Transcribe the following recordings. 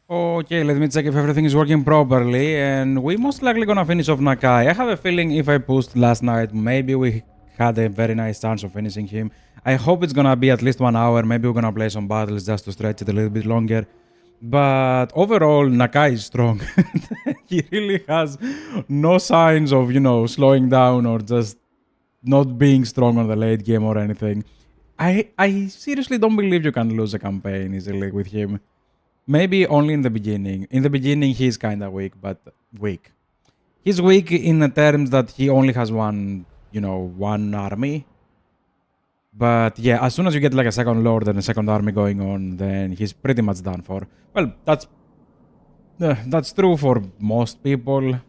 Okay, let me check if everything is working properly, and we most likely gonna finish off Nakai. I have a feeling if I pushed last night, maybe we had a very nice chance of finishing him. I hope it's gonna be at least 1 hour. Maybe we're gonna play some battles just to stretch it a little bit longer. But overall, Nakai is strong. He really has no signs of, slowing down or just not being strong on the late game or anything. I seriously don't believe you can lose a campaign easily with him. Maybe only in the beginning. In the beginning, he's kind of weak, but weak. He's weak in the terms that he only has one army. But yeah, as soon as you get like a second lord and a second army going on, then he's pretty much done for. Well, that's true for most people.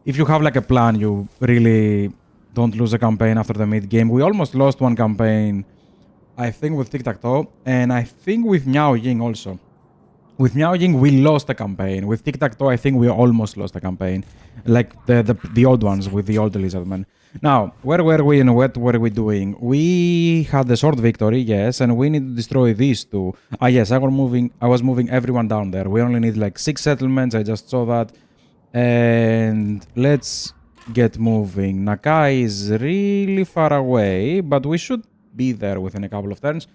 If you have like a plan, you really don't lose a campaign after the mid game. We almost lost one campaign, I think with Tic-Tac-Toe, and I think with Miao Ying also. With Miao Ying, we lost a campaign. With Tic-Tac-Toe, I think we almost lost a campaign. Like the old ones with the old Lizardmen. Now, where were we and what were we doing? We had the short victory, yes, and we need to destroy these two. Ah, yes, I was moving everyone down there. We only need like 6 settlements, I just saw that. And let's get moving. Nakai is really far away, but we should be there within a couple of turns.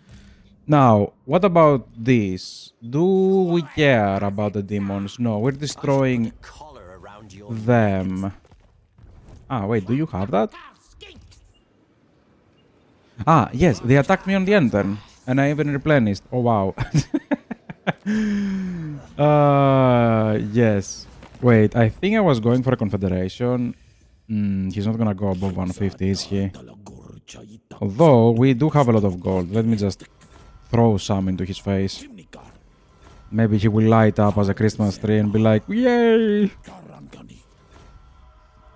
Now, what about this? Do we care about the demons? No, we're destroying them. Ah, wait, do you have that? Ah, yes, they attacked me on the end turn, and I even replenished. Oh, wow. Yes. Wait, I think I was going for a confederation. He's not gonna go above 150, is he? Although, we do have a lot of gold. Let me just throw some into his face. Maybe he will light up as a Christmas tree and be like, yay!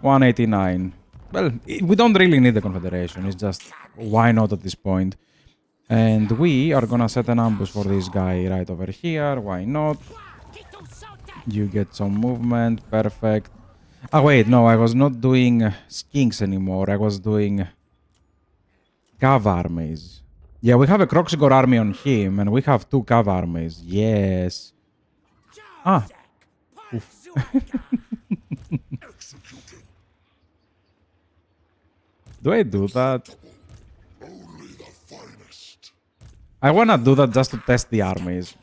189. Well, we don't really need the confederation. It's just, why not at this point? And we are gonna set an ambush for this guy right over here. Why not? You get some movement. Perfect. Ah, wait, no, I was not doing skinks anymore. I was doing cav armies. Yeah, we have a Croxigor army on him, and we have 2 cav armies. Yes. Ah. Oof. Do I do that? I wanna do that just to test the armies.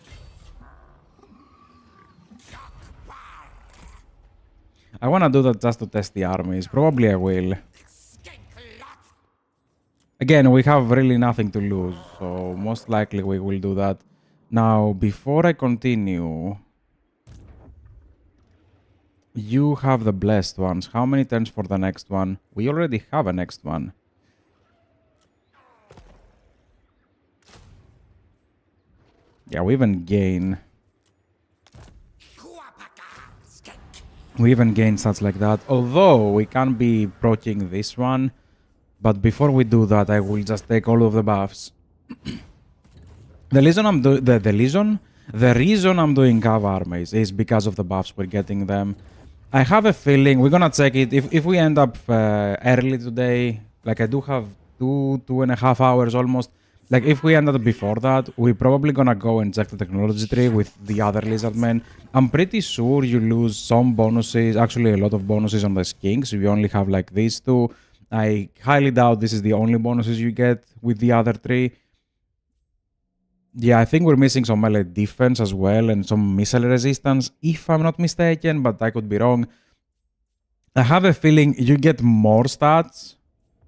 I wanna do that just to test the armies. Probably I will. Again, we have really nothing to lose, so most likely we will do that. Now, before I continue, you have the blessed ones. How many turns for the next one? We already have a next one. Yeah, we even gain stats like that. Although we can be proccing this one. But before we do that, I will just take all of the buffs. The reason I'm doing cav armies is because of the buffs we're getting them. I have a feeling we're gonna check it if we end up early today. Like I do have 2.5 hours almost. Like if we end up before that, we're probably gonna go and check the technology tree with the other Lizardmen. I'm pretty sure you lose some bonuses, actually a lot of bonuses on the skinks. You only have like these 2. I highly doubt this is the only bonuses you get with the other 3. Yeah, I think we're missing some melee defense as well and some missile resistance, if I'm not mistaken, but I could be wrong. I have a feeling you get more stats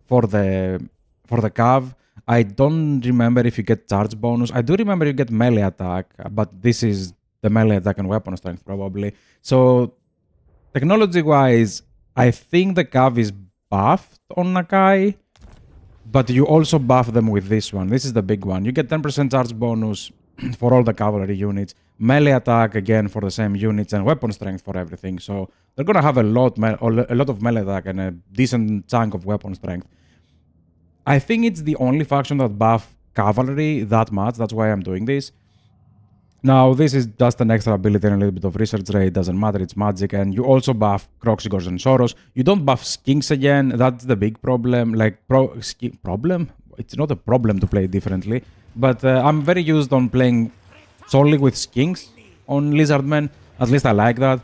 for the cav. I don't remember if you get charge bonus. I do remember you get melee attack, but this is the melee attack and weapon strength probably. So, technology-wise, I think the cav is buffed on Nakai, but you also buff them with this one. This is the big one. You get 10% charge bonus for all the cavalry units, melee attack again for the same units, and weapon strength for everything. So they're gonna have a lot of melee attack and a decent chunk of weapon strength. I think it's the only faction that buff cavalry that much. That's why I'm doing this. Now, this is just an extra ability and a little bit of research rate. Doesn't matter, it's magic. And you also buff Croxigors and Soros. You don't buff skinks again. That's the big problem. Like, problem? It's not a problem to play differently. But I'm very used on playing solely with skinks. on Lizardmen. At least I like that.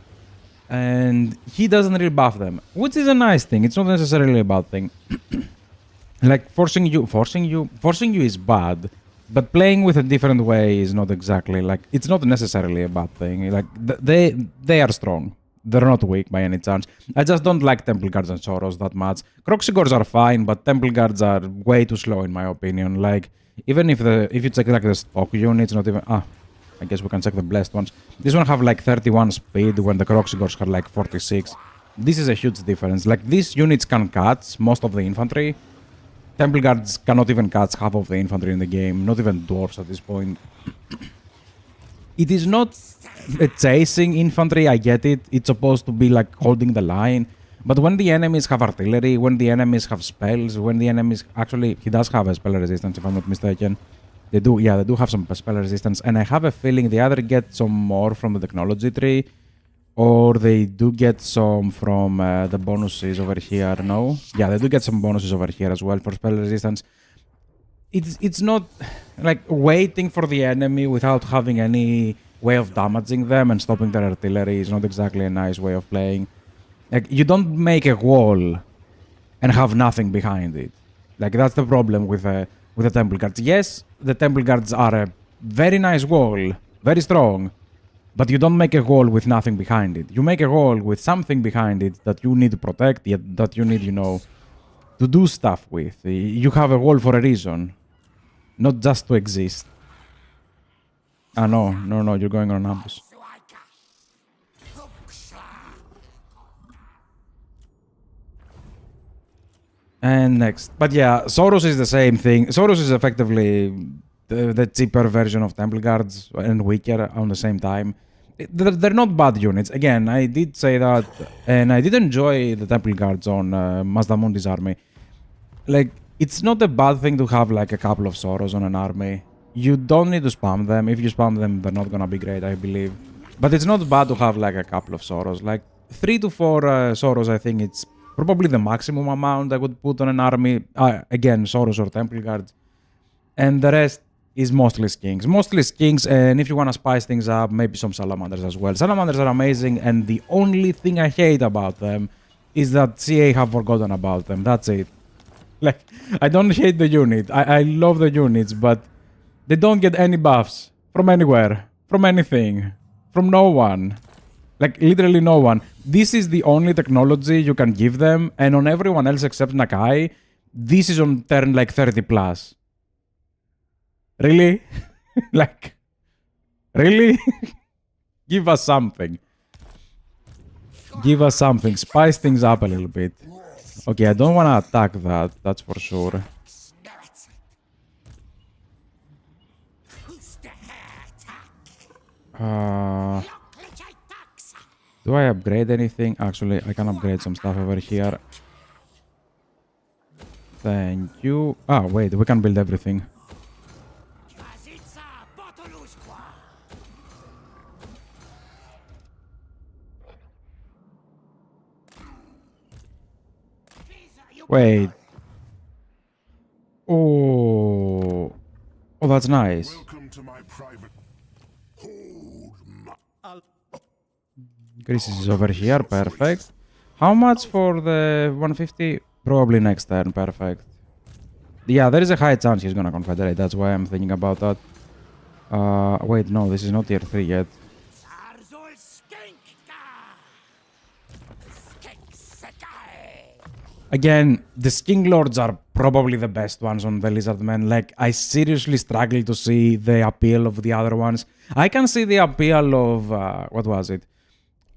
And he doesn't really buff them, which is a nice thing. It's not necessarily a bad thing. Like forcing you is bad, but playing with a different way is not exactly like it's not necessarily a bad thing. Like they are strong. They're not weak by any chance. I just don't like Temple Guards and Soros that much. Croxigors are fine, but Temple Guards are way too slow in my opinion. Like even if you check like the stock units, not even I guess we can check the blessed ones. This one have like 31 speed when the Croxigors have like 46. This is a huge difference. Like these units can catch most of the infantry. Temple Guards cannot even catch half of the infantry in the game, not even dwarves at this point. It is not chasing infantry, I get it. It's supposed to be like holding the line. But when the enemies have artillery, when the enemies have spells, when the enemies... Actually, he does have a spell resistance, if I'm not mistaken. They do have some spell resistance. And I have a feeling they either get some more from the technology tree, or they do get some from the bonuses over here, no? Yeah, they do get some bonuses over here as well for spell resistance. It's not like waiting for the enemy without having any way of damaging them and stopping their artillery is not exactly a nice way of playing. Like, you don't make a wall and have nothing behind it. Like, that's the problem with the Temple Guards. Yes, the Temple Guards are a very nice wall, very strong, but you don't make a wall with nothing behind it. You make a wall with something behind it that you need to protect, that you need, to do stuff with. You have a wall for a reason, not just to exist. No, you're going on ambush. And next. But yeah, Soros is the same thing. Soros is effectively the cheaper version of Temple Guards and weaker on the same time. They're not bad units. Again, I did say that, and I did enjoy the Temple Guards on Mazdamundi's army. Like, it's not a bad thing to have like a couple of Soros on an army. You don't need to spam them. If you spam them, they're not gonna be great, I believe. But it's not bad to have like a couple of Soros. Like 3 to 4 Soros, I think it's probably the maximum amount I would put on an army. Again, Soros or Temple Guards. And the rest is mostly Skinks. Mostly Skinks, and if you want to spice things up, maybe some Salamanders as well. Salamanders are amazing, and the only thing I hate about them is that CA have forgotten about them. That's it. Like, I don't hate the unit. I love the units, but they don't get any buffs from anywhere, from anything, from no one. Like, literally no one. This is the only technology you can give them, and on everyone else except Nakai, this is on turn like 30 plus. Really? Like, really? Give us something. Give us something. Spice things up a little bit. Okay, I don't want to attack that, that's for sure. Do I upgrade anything? Actually, I can upgrade some stuff over here. Thank you. Wait, we can build everything. Wait. Oh, that's nice. Crisis is over here, perfect. How much for the 150? Probably next turn, perfect. Yeah, there is a high chance he's gonna confederate, that's why I'm thinking about that. Wait, no, this is not tier 3 yet. Again, the Skink Lords are probably the best ones on the Lizardmen. Like, I seriously struggle to see the appeal of the other ones. I can see the appeal of, what was it?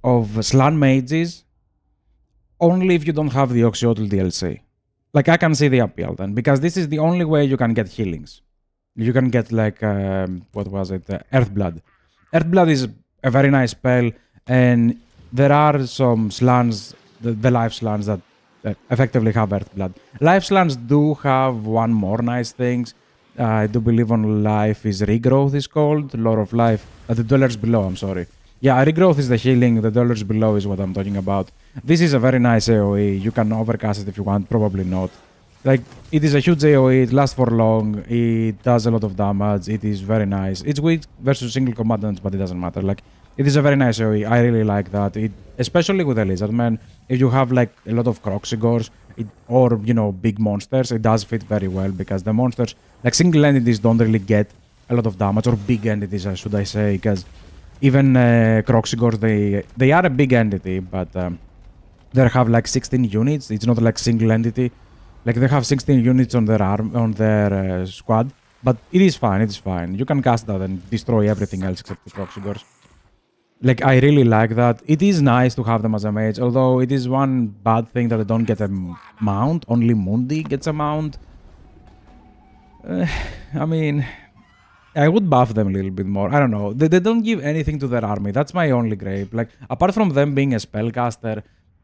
Of Slan Mages, only if you don't have the Oxyotl DLC. Like, I can see the appeal then, because this is the only way you can get healings. You can get, like, what was it? Earthblood. Earthblood is a very nice spell, and there are some Slans, the life Slans that effectively have Earthblood. Life Slans do have one more nice things. I do believe on life is Regrowth is called. Lore of Life. The Dwellers Below, I'm sorry. Yeah, Regrowth is the healing. The Dwellers Below is what I'm talking about. This is a very nice AoE. You can overcast it if you want. Probably not. Like, it is a huge AoE, it lasts for long, it does a lot of damage, it is very nice. It's weak versus single combatants, but it doesn't matter. Like, it is a very nice AoE, I really like that. Especially with the Lizardman, if you have, like, a lot of Croxigors, or, you know, big monsters, it does fit very well, because the monsters, like, single entities don't really get a lot of damage, or big entities, should I say, because even Croxigors, they are a big entity, but they have like 16 units. It's not like single entity. Like they have 16 units on their squad, but it is fine. It is fine. You can cast that and destroy everything else except the Croxigors. Like I really like that. It is nice to have them as a mage, although it is one bad thing that they don't get a mount. Only Mundi gets a mount. I mean, I would buff them a little bit more. I don't know. They don't give anything to their army. That's my only gripe. Like, apart from them being a spellcaster,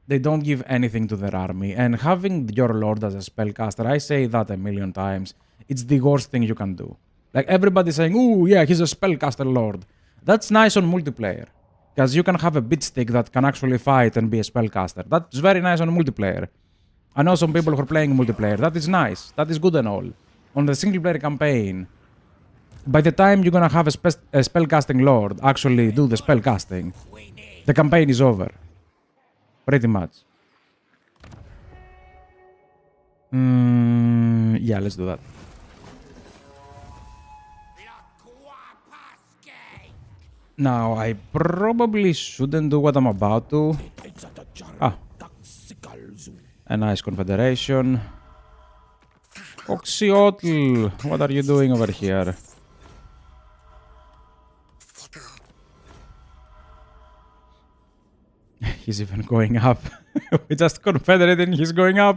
they don't give anything to their army. And having your lord as a spellcaster, I say that a million times, it's the worst thing you can do. Like, everybody's saying, ooh, yeah, he's a spellcaster lord. That's nice on multiplayer. Because you can have a bit stick that can actually fight and be a spellcaster. That's very nice on multiplayer. I know some people who are playing multiplayer. That is nice. That is good and all. On the single player campaign, by the time you're gonna have a spellcasting lord actually do the spellcasting, the campaign is over. Pretty much. Yeah, let's do that. Now, I probably shouldn't do what I'm about to. Ah. A nice confederation. Oxiotl, what are you doing over here? He's even going up. We just confederated and he's going up.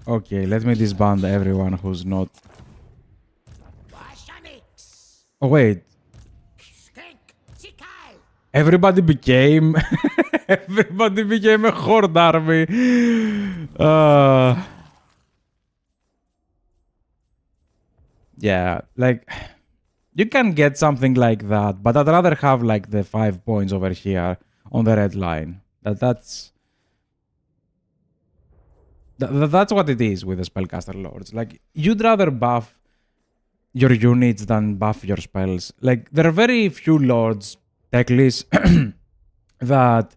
Okay, let me disband everyone who's not. Oh, wait. Everybody became. Everybody became a horde army. Yeah, like. You can get something like that, but I'd rather have like the 5 points over here on the red line. That's what it is with the spellcaster lords. Like you'd rather buff your units than buff your spells. Like there are very few lords, techlists, that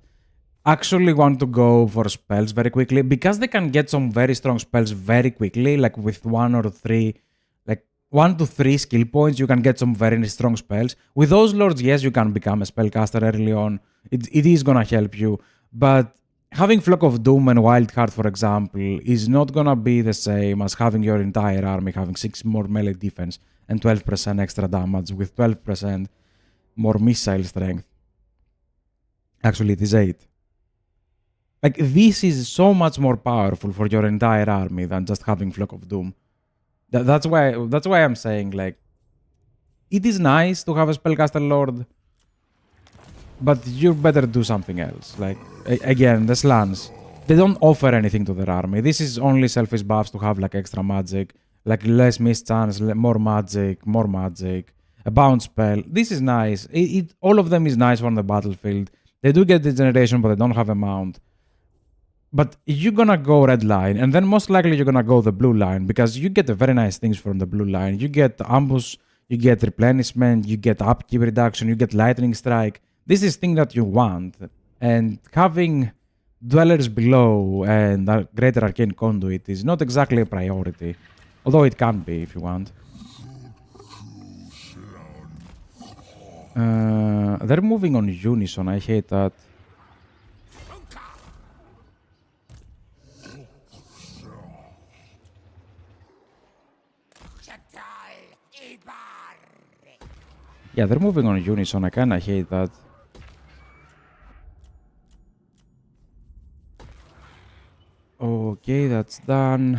actually want to go for spells very quickly because they can get some very strong spells very quickly, like with 1 or 3. 1 to 3 skill points, you can get some very strong spells. With those lords, yes, you can become a spellcaster early on. It is gonna help you. But having Flock of Doom and Wildcard, for example, is not gonna be the same as having your entire army having 6 more melee defense and 12% extra damage with 12% more missile strength. Actually, it is 8. Like, this is so much more powerful for your entire army than just having Flock of Doom. That's why I'm saying, like, it is nice to have a spellcaster lord, but you better do something else. Like, again, the slans, they don't offer anything to their army. This is only selfish buffs to have, like, extra magic, like less miss chance, more magic, a bounce spell. This is nice. All of them is nice from the battlefield. They do get degeneration, but they don't have a mount. But you're gonna go red line, and then most likely you're gonna go the blue line, because you get the very nice things from the blue line. You get ambush, you get replenishment, you get upkeep reduction, you get lightning strike. This is thing that you want. And having dwellers below and a greater arcane conduit is not exactly a priority. Although it can be if you want. They're moving on unison, I hate that. Yeah, they're moving on unison. I kinda hate that. Okay, that's done.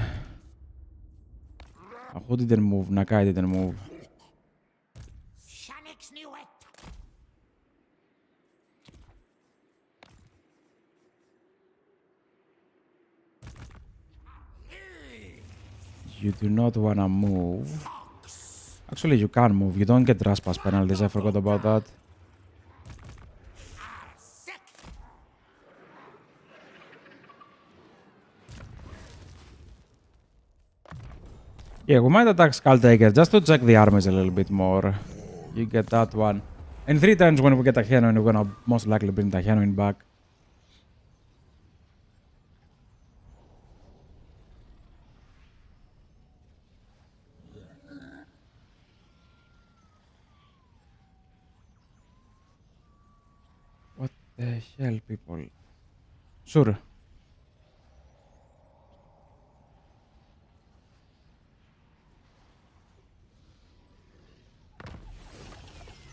Who didn't move? Nakai didn't move. You do not wanna move. Actually, you can move. You don't get trespass penalties. I forgot about that. Yeah, we might attack Skulltaker just to check the armies a little bit more. You get that one. And 3 times when we get a Genuine, we're gonna most likely bring the Genuine back. What the hell, people? Sure.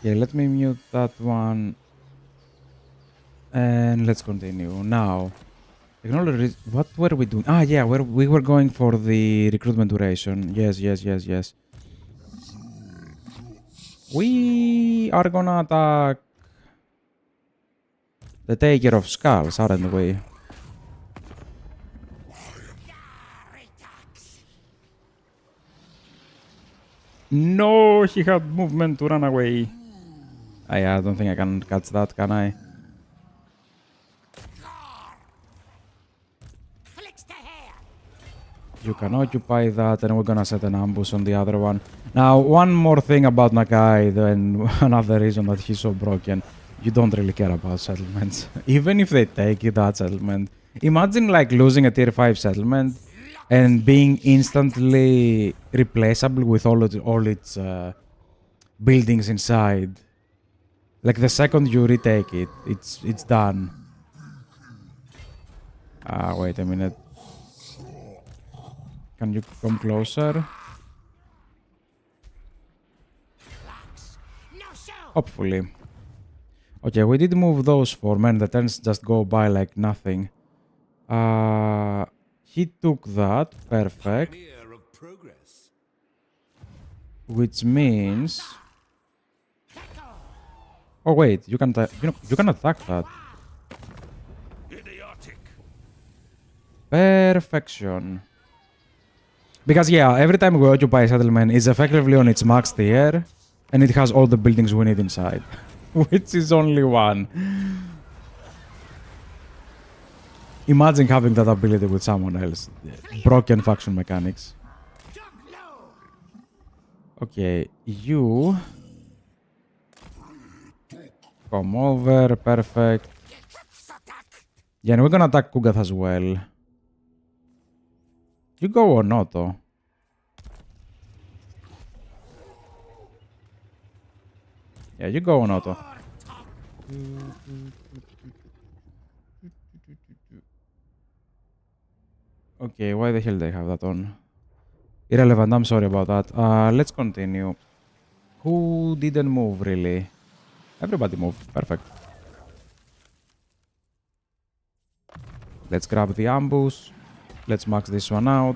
Yeah, let me mute that one. And let's continue. Now, technology. What were we doing? Ah, yeah, we were going for the recruitment duration. Yes, yes, yes, yes. We are gonna attack the Taker of Skulls, aren't we? No, he had movement to run away. I don't think I can catch that, can I? You can occupy that, and we're gonna set an ambush on the other one. Now, one more thing about Nakai, then another reason that he's so broken. You don't really care about settlements. Even if they take that settlement. Imagine like losing a tier 5 settlement and being instantly replaceable with all its buildings inside. Like the second you retake it, it's done. Wait a minute. Can you come closer? Hopefully. Okay, we did move those 4 men. The turns just go by like nothing. He took that. Perfect. Which means... Oh wait, you can attack that. Perfection. Because yeah, every time we occupy a settlement, it's effectively on its max tier, and it has all the buildings we need inside, which is only 1. Imagine having that ability with someone else. Broken faction mechanics. Okay, you come over, perfect. Yeah, and we're gonna attack Kugath as well. You go on auto. Yeah, you go on auto. Okay, why the hell they have that on? Irrelevant, I'm sorry about that. Let's continue. Who didn't move, really? Everybody moved. Perfect. Let's grab the ambush. Let's max this one out.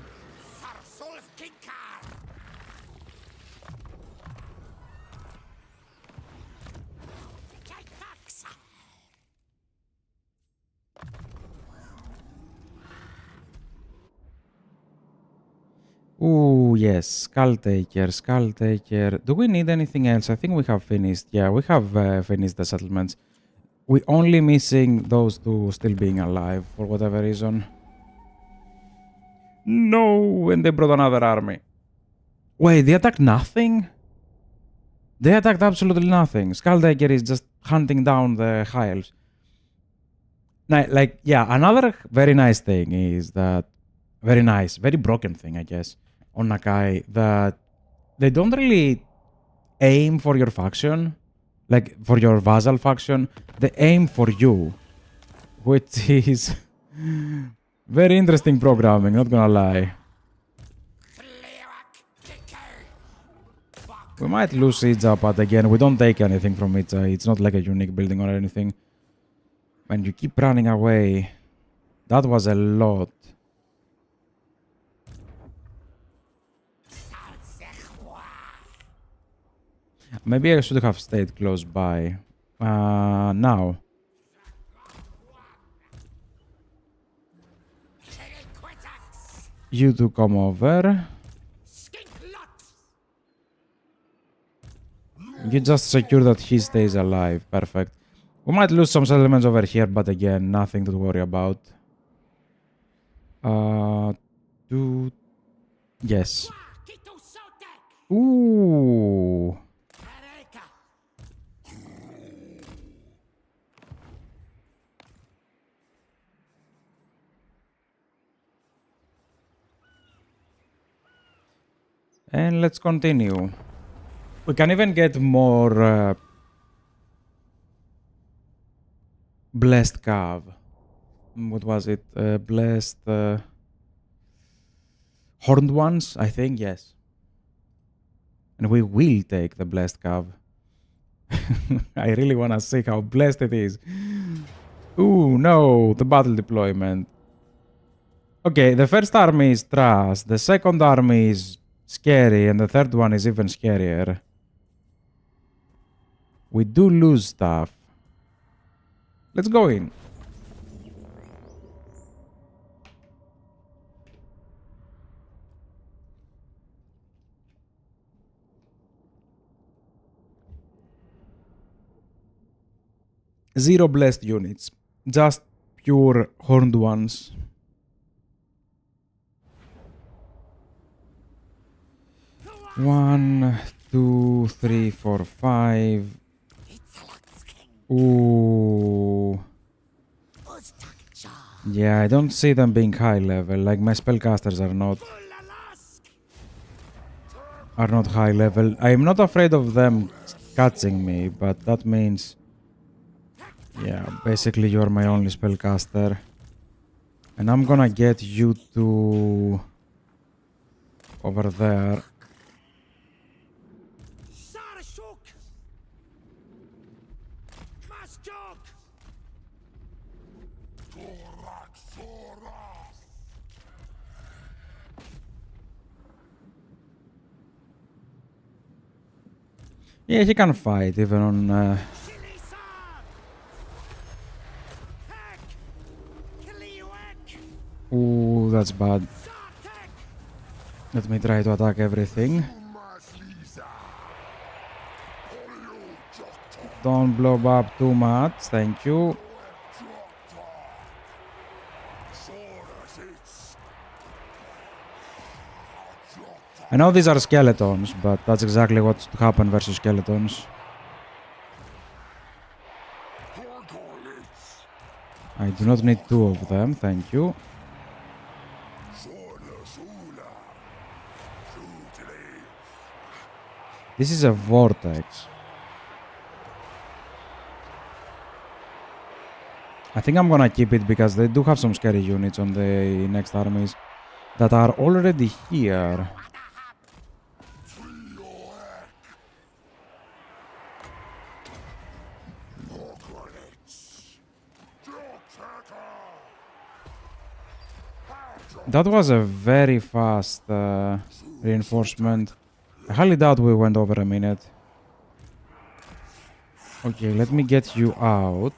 Ooh, yes. Skulltaker, Skulltaker. Do we need anything else? I think we have finished. Yeah, we have finished the settlements. We're only missing those 2 still being alive for whatever reason. No, and they brought another army. Wait, they attacked nothing? They attacked absolutely nothing. Skulltaker is just hunting down the high elves. Like, yeah, another very nice thing is that... Very nice, very broken thing, I guess, on Nakai, that they don't really aim for your faction, like for your vassal faction. They aim for you, which is very interesting programming, not gonna lie. We might lose Idza, but again, we don't take anything from Idza. It's not like a unique building or anything. And you keep running away. That was a lot. Maybe I should have stayed close by. Now. You two come over. You just secure that he stays alive. Perfect. We might lose some settlements over here, but again, nothing to worry about. Yes. Ooh. And let's continue. We can even get more blessed cav. What was it? Blessed horned ones, I think, yes. And we will take the blessed cav. I really want to see how blessed it is. Ooh, no, the battle deployment. Okay, the first army is trash, the second army is scary, and the third one is even scarier. We do lose stuff. Let's go in. Zero blessed units. Just pure horned ones. One, two, three, four, five. Ooh. Yeah, I don't see them being high level. Like my spellcasters are not high level. I am not afraid of them catching me, but that means, yeah, basically you're my only spellcaster. And I'm gonna get you two over there. Yeah, he can fight even on... Ooh, that's bad. Let me try to attack everything. Don't blow up too much, thank you. I know these are skeletons, but that's exactly what's to happen versus skeletons. I do not need two of them, thank you. This is a vortex. I think I'm gonna keep it because they do have some scary units on the next armies that are already here. That was a very fast reinforcement. I highly doubt we went over a minute. Okay, let me get you out.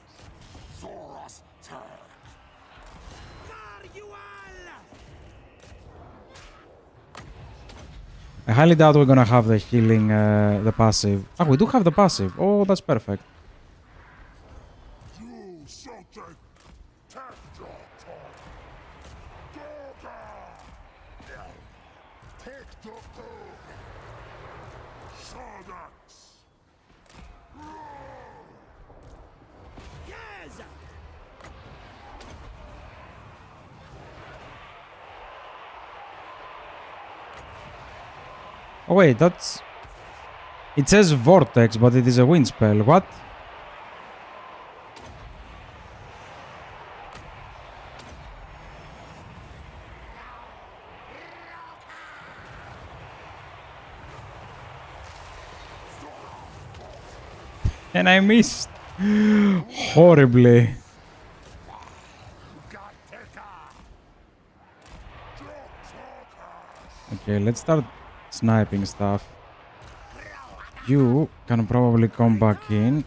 I highly doubt we're gonna have the healing, the passive. Ah, we do have the passive. Oh, that's perfect. Oh wait, that's... It says vortex, but it is a wind spell. What? And I missed horribly. Okay, let's start sniping stuff. You can probably come back in.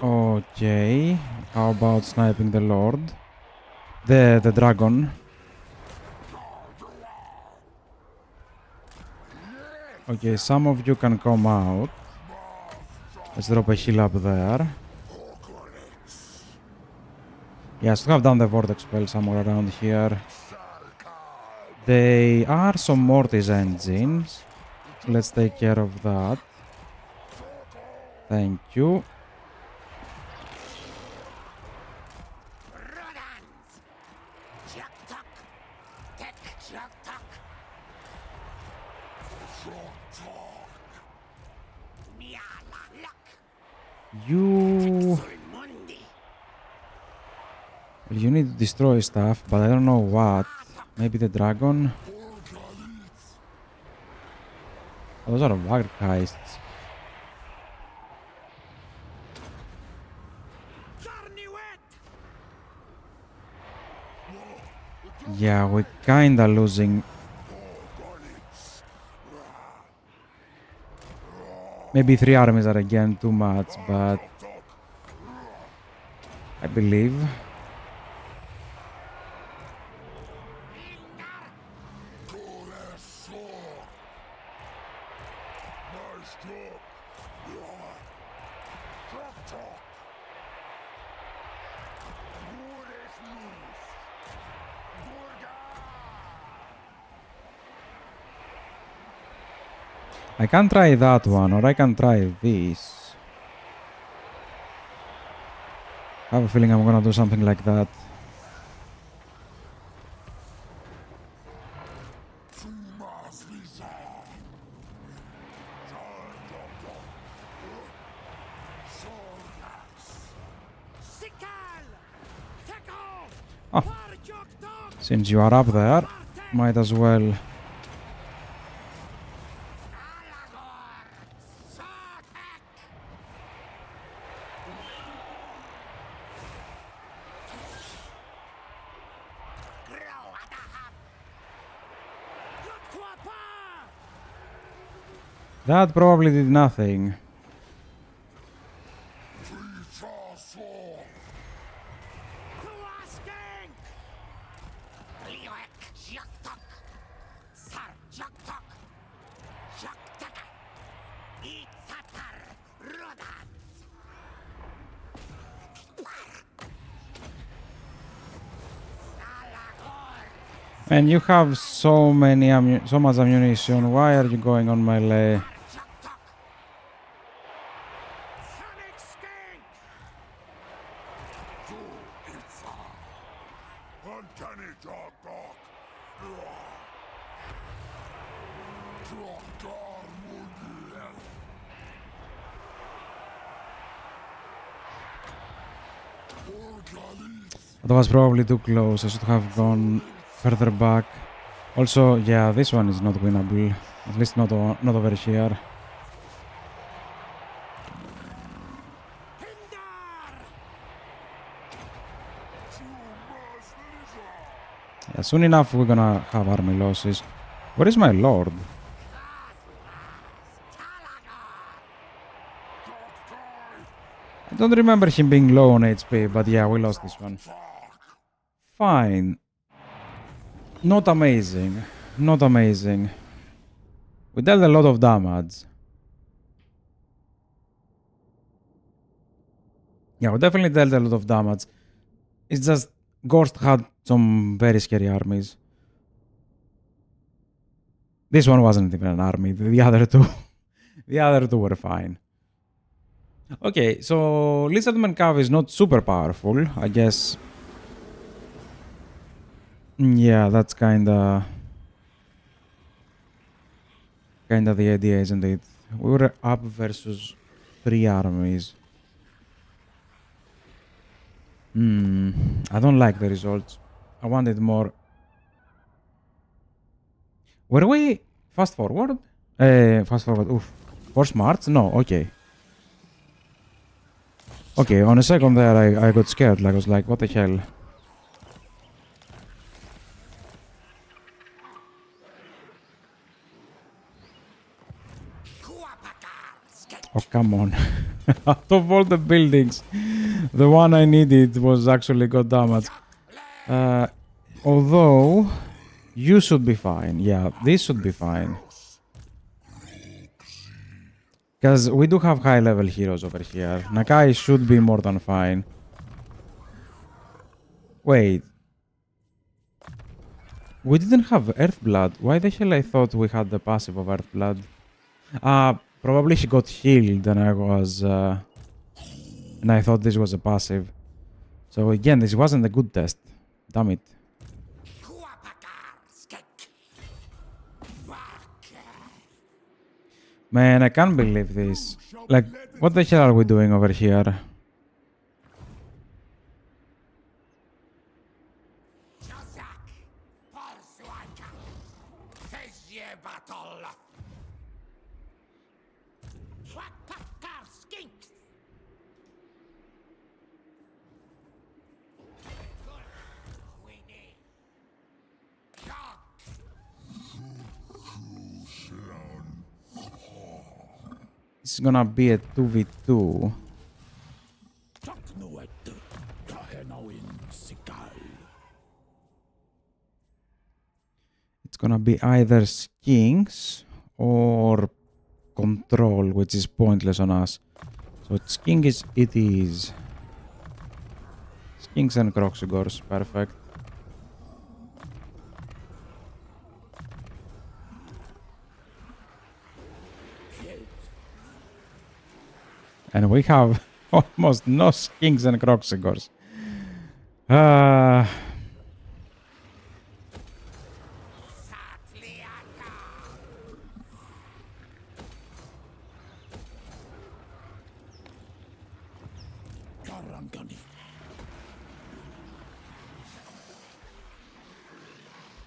Okay, how about sniping the Lord? The dragon. Okay, some of you can come out. Let's drop a heal up there. Yeah, I should have done the vortex spell somewhere around here. They are some Mortis engines. Let's take care of that. Thank you. You need to destroy stuff, but I don't know what. Maybe the dragon? Those are Wagdgeists. Yeah, we're kinda losing. Maybe 3 armies are again too much, but I believe. I can try that one, or I can try this. I have a feeling I'm gonna do something like that. Oh. Since you are up there, might as well. That probably did nothing. And you have so much ammunition. Why are you going on melee? That was probably too close. I should have gone further back. Also, yeah, this one is not winnable. At least not over here. Yeah, soon enough we're gonna have army losses. Where is my lord? I don't remember him being low on HP, but yeah, we lost this one. Fine. Not amazing. Not amazing. We dealt a lot of damage. Yeah, we definitely dealt a lot of damage. It's just Ghost had some very scary armies. This one wasn't even an army. The other two, the other two were fine. Okay, so Lizardman Cav is not super powerful, I guess. Yeah, that's kinda the idea, isn't it? We were up versus 3 armies. I don't like the results. I wanted more. Were we fast forward? Fast forward. Oof. Force march? No. Okay. Okay. On a second there, I got scared. Like I was like, what the hell? Oh, come on. Out of all the buildings, the one I needed was actually got damaged. Although, you should be fine. Yeah, this should be fine. Because we do have high level heroes over here. Nakai should be more than fine. Wait. We didn't have Earthblood. Why the hell I thought we had the passive of Earthblood? Probably she got healed and and I thought this was a passive. So again, this wasn't a good test. Damn it. Man, I can't believe this. Like, what the hell are we doing over here? This is gonna be a 2v2. It's gonna be either Skinks or Control, which is pointless on us. So Skinks it is. Skinks and Croxigors, perfect. And we have almost no Skinks and Croxigors.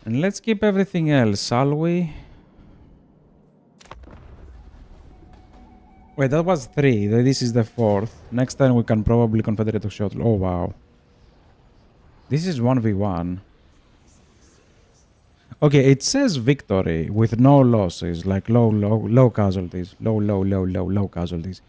And let's keep everything else, shall we? Wait, that was 3. This is the 4th. Next time we can probably Confederate to Shuttle. Oh, wow. This is 1v1. Okay, it says victory with no losses, like low casualties. Low casualties.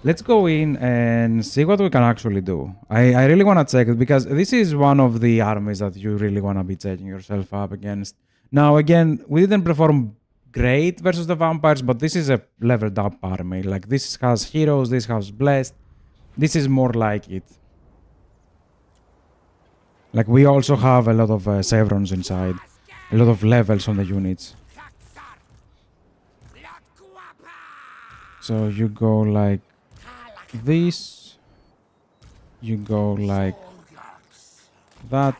Let's go in and see what we can actually do. I really want to check it because this is one of the armies that you really want to be checking yourself up against. Now, again, we didn't perform great versus the vampires, but this is a leveled up army. Like, this has heroes, this has blessed. This is more like it. Like, we also have a lot of chevrons inside. A lot of levels on the units. So you go like this. You go like that.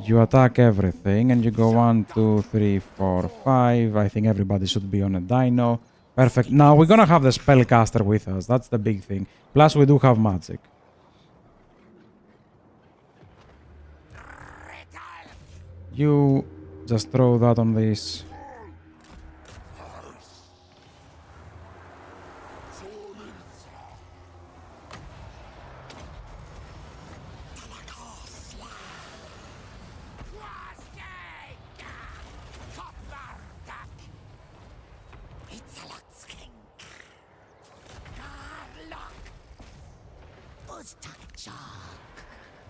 You attack everything and you go 1, 2, 3, 4, 5. I think everybody should be on a dino. Perfect. Now we're gonna have the spellcaster with us. That's the big thing. Plus we do have magic. You just throw that on this.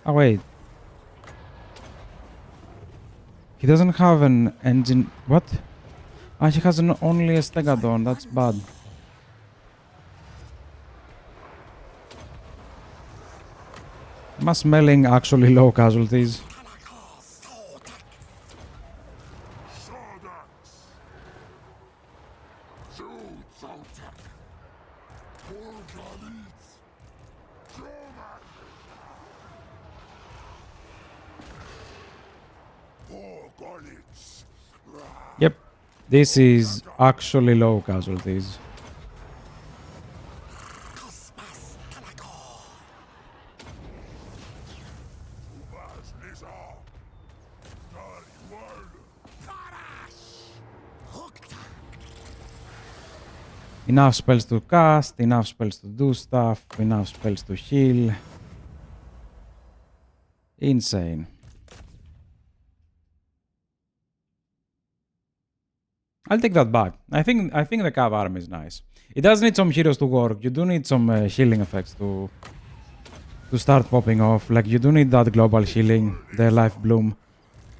Oh wait. He doesn't have an engine. What? Ah, he has only a Stegadon. That's bad. Am I smelling actually low casualties? Yep, this is actually low casualties. Enough spells to cast, enough spells to do stuff, enough spells to heal. Insane. I'll take that back. I think the Cav arm is nice. It does need some heroes to work. You do need some healing effects to start popping off. Like, you do need that global healing, the life bloom.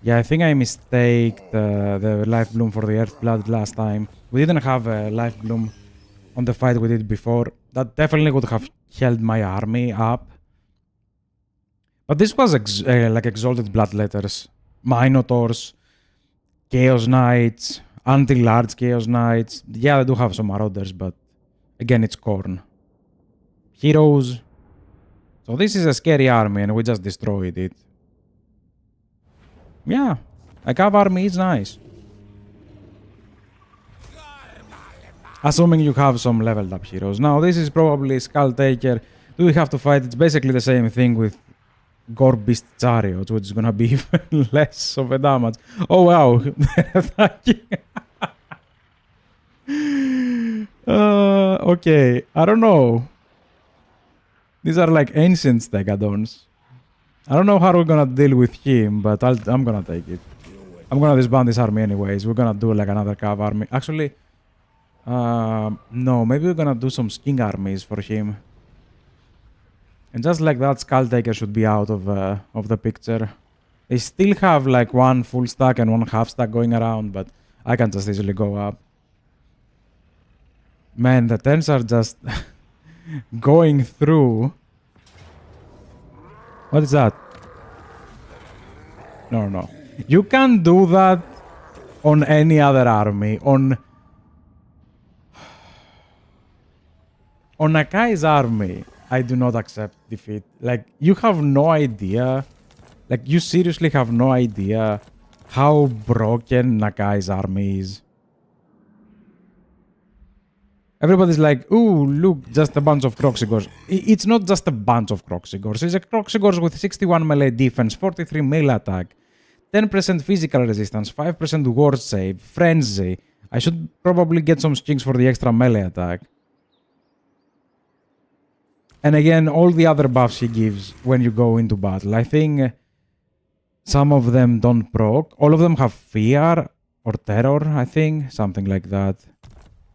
Yeah, I think I mistaked the life bloom for the Earthblood last time. We didn't have a life bloom on the fight we did before. That definitely would have held my army up. But this was like Exalted Bloodletters, Minotaurs, Chaos Knights, anti-large Chaos Knights. Yeah, they do have some Marauders, but again, it's Khorne. Heroes. So this is a scary army, and we just destroyed it. Yeah, a cav army is nice. Assuming you have some leveled up heroes. Now, this is probably Skull Taker. Do we have to fight? It's basically the same thing with Gore Beast Chariots, which is gonna be even less of a damage. Oh wow, they're attacking. Okay, I don't know. These are like ancient Stegadons. I don't know how we're gonna deal with him, but I'm gonna take it. I'm gonna disband this army anyways. We're gonna do like another cav army. Actually, no, maybe we're gonna do some sking armies for him. And just like that, Skull Taker should be out of the picture. They still have like one full stack and one half stack going around, but I can just easily go up. Man, the turns are just going through. What is that? No. You can't do that on any other army. On Nakai's army, I do not accept defeat. Like, you have no idea. Like, you seriously have no idea how broken Nakai's army is. Everybody's like, ooh, look, just a bunch of Croxigors. It's not just a bunch of Croxigors. It's a Croxigors with 61 melee defense, 43 melee attack, 10% physical resistance, 5% ward save, frenzy. I should probably get some skins for the extra melee attack. And again, all the other buffs he gives when you go into battle. I think some of them don't proc. All of them have fear or terror, I think. Something like that.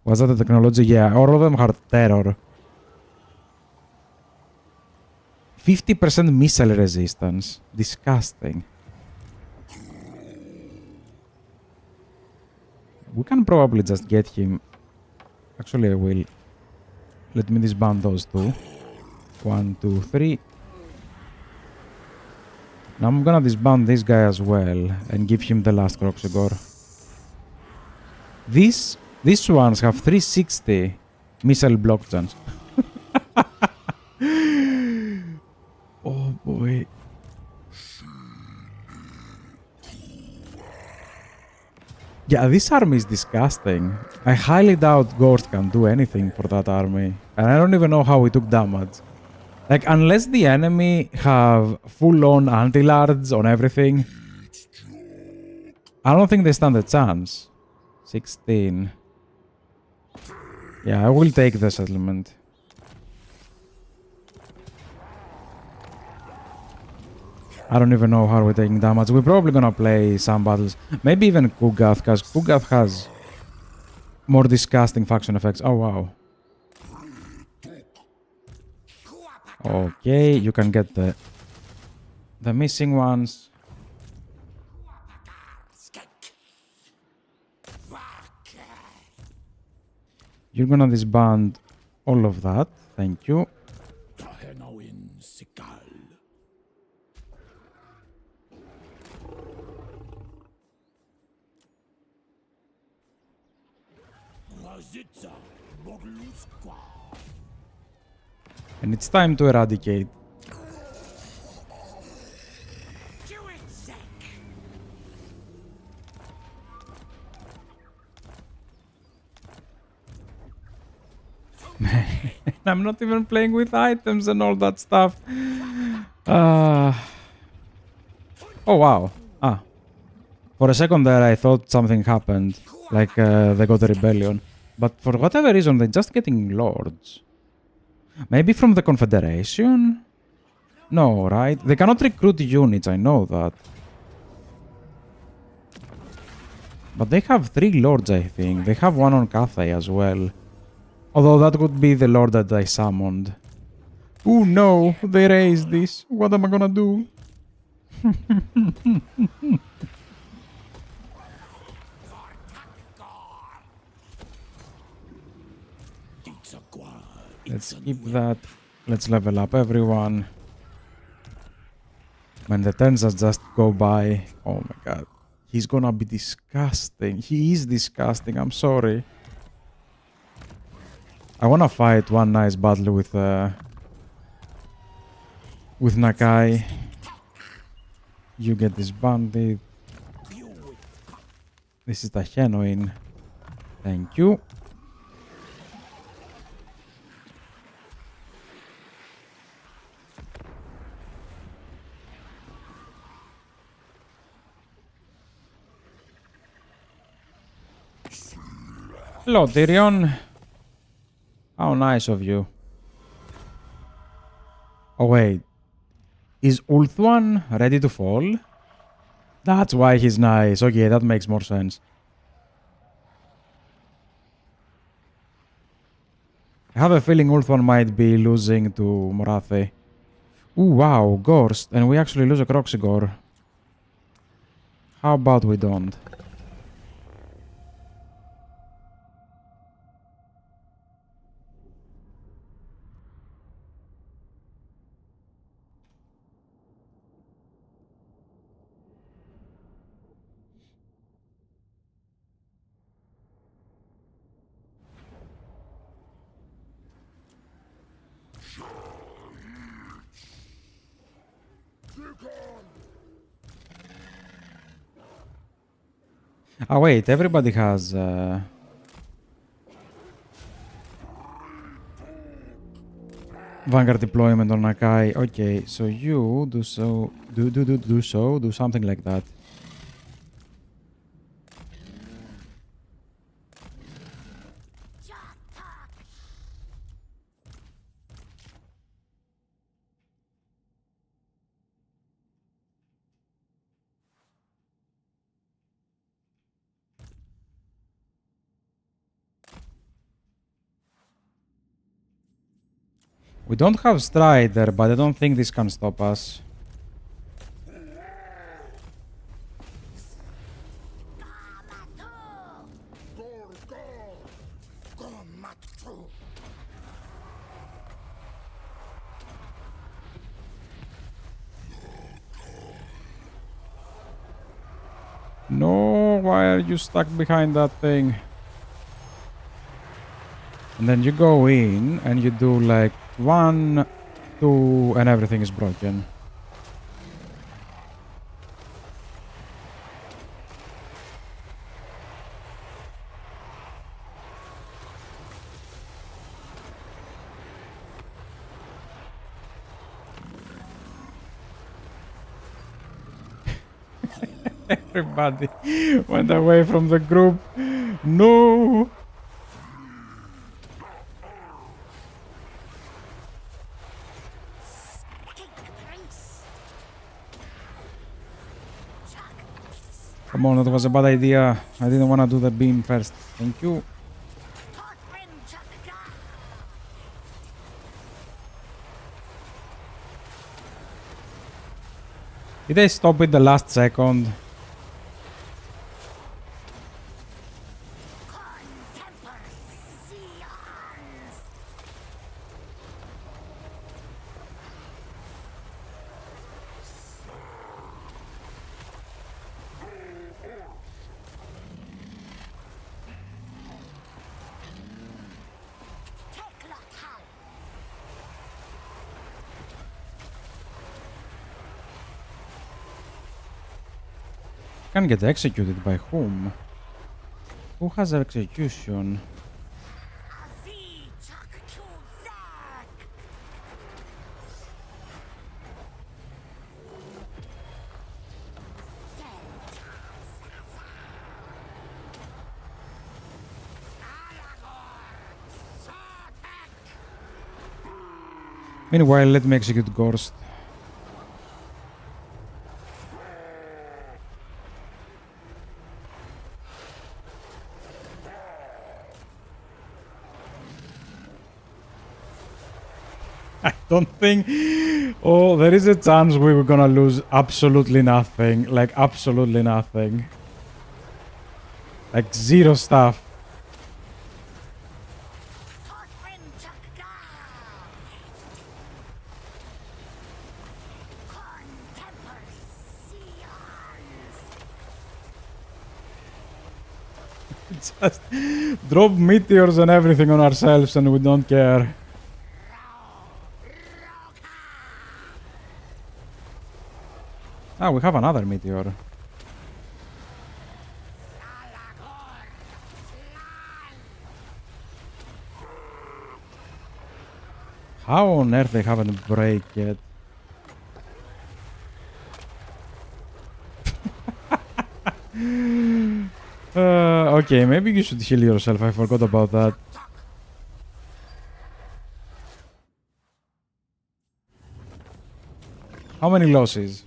Was that the technology? Yeah, all of them have terror. 50% missile resistance. Disgusting. We can probably just get him. Actually, I will. Let me disband those two. 1, 2, 3. Now I'm gonna disband this guy as well and give him the last Croxigor. These ones have 360 missile block chance. Oh boy. Yeah, this army is disgusting. I highly doubt Ghost can do anything for that army. And I don't even know how we took damage. Like, unless the enemy have full-on anti-lards on everything, I don't think they stand a chance. 16. Yeah, I will take the settlement. I don't even know how we're taking damage. We're probably gonna play some battles. Maybe even Kugath, because Kugath has more disgusting faction effects. Oh, wow. Okay, you can get the missing ones. You're gonna disband all of that. Thank you. And it's time to eradicate. I'm not even playing with items and all that stuff. Oh wow. For a second there I thought something happened. Like they got a rebellion. But for whatever reason they're just getting lords. Maybe from the Confederation? No, right? They cannot recruit units, I know that. But they have 3 lords, I think. They have one on Cathay as well. Although that would be the lord that I summoned. Oh no, they raised this. What am I gonna do? Let's keep that. Let's level up everyone. When the turns just go by. Oh my god. He's gonna be disgusting. He is disgusting. I'm sorry. I wanna fight one nice battle with Nakai. You get this bandit. This is the genuine. Thank you. Hello, Tyrion. How nice of you. Oh, wait. Is Ulthuan ready to fall? That's why he's nice. Okay, that makes more sense. I have a feeling Ulthuan might be losing to Morathe. Ooh, wow, Gorst. And we actually lose a Croxigor. How about we don't? Ah, wait, everybody has Vanguard deployment on Nakai. Okay, so you do so, do something like that. We don't have Strider, but I don't think this can stop us. No, why are you stuck behind that thing? And then you go in and you do like 1, 2, and everything is broken. Everybody went away from the group. No! Come on, that was a bad idea. I didn't want to do the beam first. Thank you. Did I stop it the last second? Can get executed by whom? Who has execution? Meanwhile, let me execute Gorst. I don't think... Oh, there is a chance we were gonna lose absolutely nothing. Like, absolutely nothing. Like, zero stuff. Just drop meteors and everything on ourselves and we don't care. Ah, we have another meteor. How on earth they haven't break yet? Okay, maybe you should heal yourself. I forgot about that. How many losses?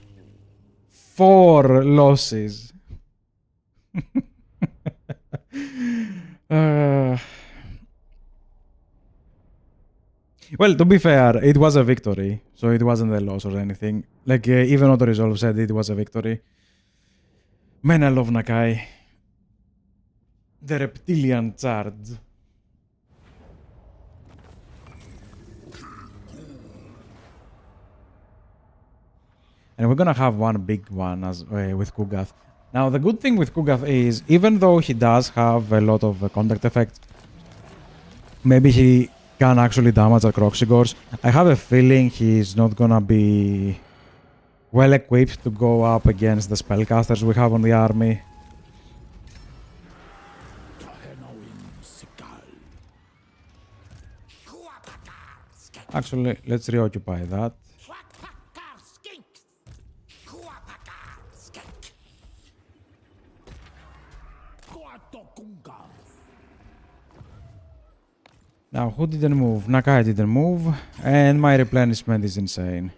4 losses. Well, to be fair, it was a victory, so it wasn't a loss or anything. Like, even Auto Resolve said it was a victory. Man, I love Nakai. The reptilian charge. And we're gonna have one big one as with Kugath. Now, the good thing with Kugath is, even though he does have a lot of contact effects, maybe he can actually damage our Croxigors. I have a feeling he's not gonna be well equipped to go up against the spellcasters we have on the army. Actually, let's reoccupy that. Now, who didn't move? Nakai didn't move, and my replenishment is insane.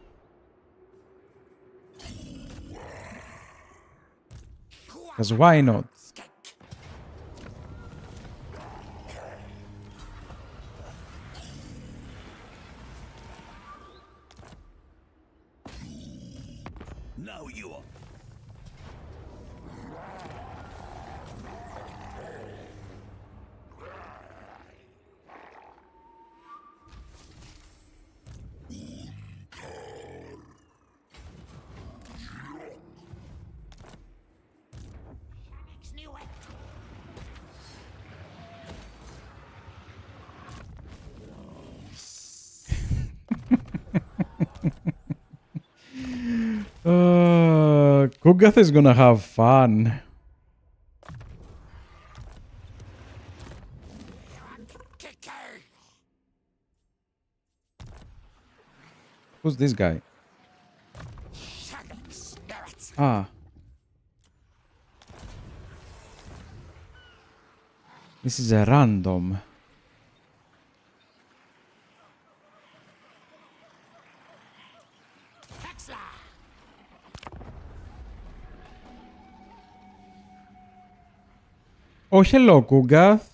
Because why not? Now you are. Kugath is gonna have fun. Who's this guy? Ah. This is a random. Oh, hello, Kugath.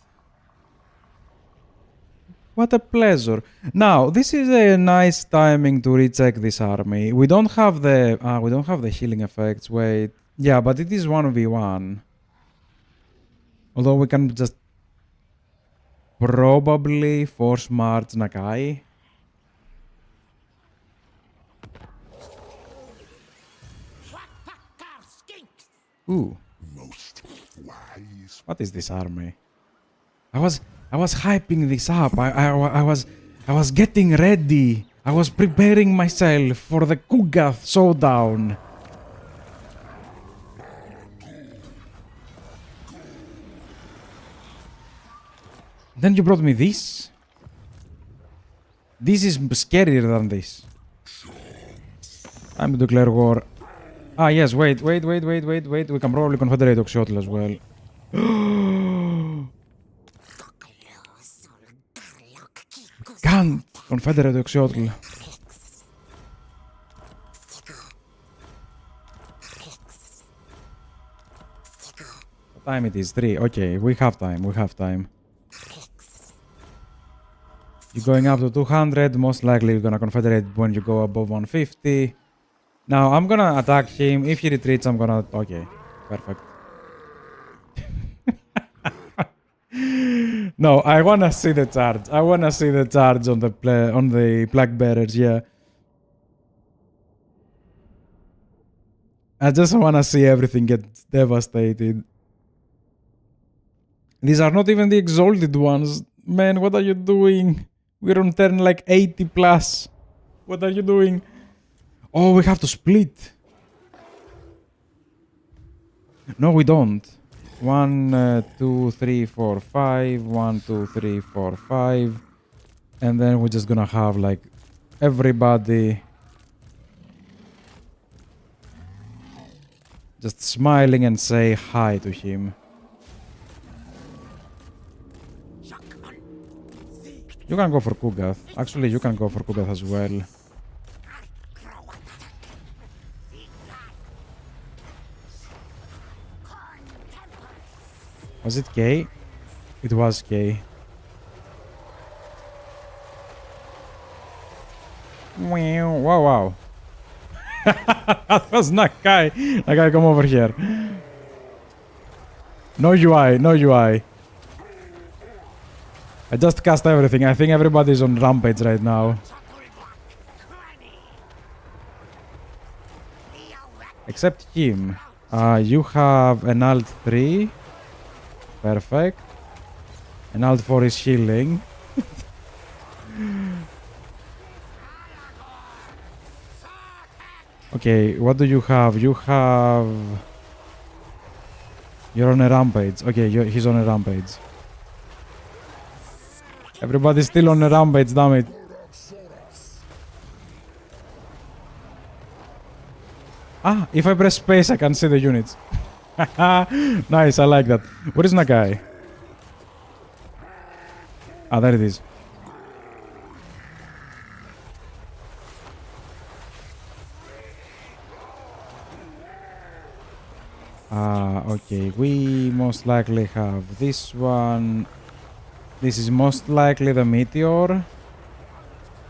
What a pleasure. Now, this is a nice timing to recheck this army. We don't have the healing effects. Wait. Yeah, but it is 1v1. Although we can just probably force march Nakai. Ooh. What is this army? I was hyping this up. I was getting ready. I was preparing myself for the Kugath showdown. Then you brought me this? This is scarier than this. Time to declare war. Ah, yes, wait. We can probably confederate Oxiotl as well. Can't confederate Oxiotl. What time it is? 3. Okay, we have time. You're going up to 200. Most likely you're gonna confederate when you go above 150. Now, I'm gonna attack him. If he retreats, I'm gonna... Okay, perfect. No, I wanna see the charge. I wanna see the charge on the Plague Bearers, yeah. I just wanna see everything get devastated. These are not even the exalted ones. Man, what are you doing? We're on turn like 80 plus. What are you doing? Oh, we have to split. No, we don't. 1, 2, 3, 4, 5. 1, 2, 3, 4, 5. And then we're just gonna have like everybody just smiling and say hi to him. You can go for Kugath. Actually, you can go for Kugath as well. Was it K? It was K. Wow, wow. That was Nakai. Nakai, come over here. No UI, no UI. I just cast everything. I think everybody's on rampage right now. Except him. You have an alt 3. Perfect. An alt 4 is healing. Okay, what do you have? You have... You're on a rampage. Okay, he's on a rampage. Everybody's still on a rampage, damn it. Ah, if I press space, I can see the units. Nice, I like that. Where is Nakai? Ah, there it is. Okay, we most likely have this one. This is most likely the meteor.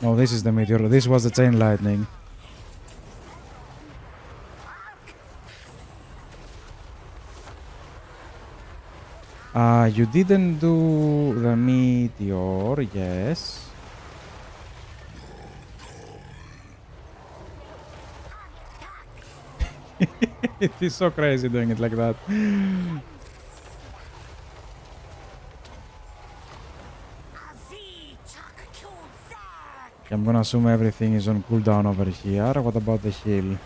No, this is the meteor. This was the chain lightning. You didn't do the meteor, yes. It is so crazy doing it like that. I'm gonna assume everything is on cooldown over here. What about the heal?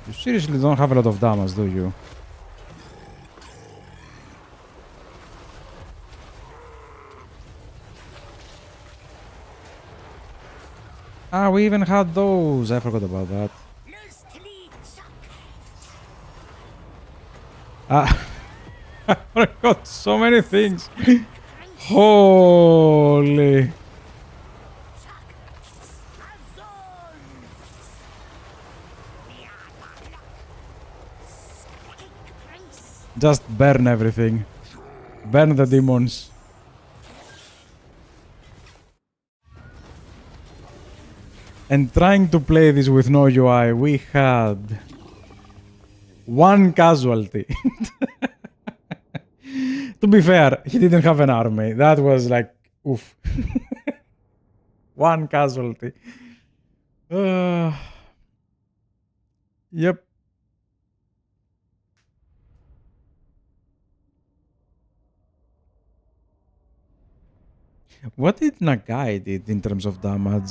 You seriously don't have a lot of damage, do you? Ah, we even had those. I forgot about that. I forgot so many things. Holy. Just burn everything. Burn the demons. And trying to play this with no UI, we had one casualty. To be fair, he didn't have an army. That was like, oof. One casualty. Yep. What did Nakai did in terms of damage?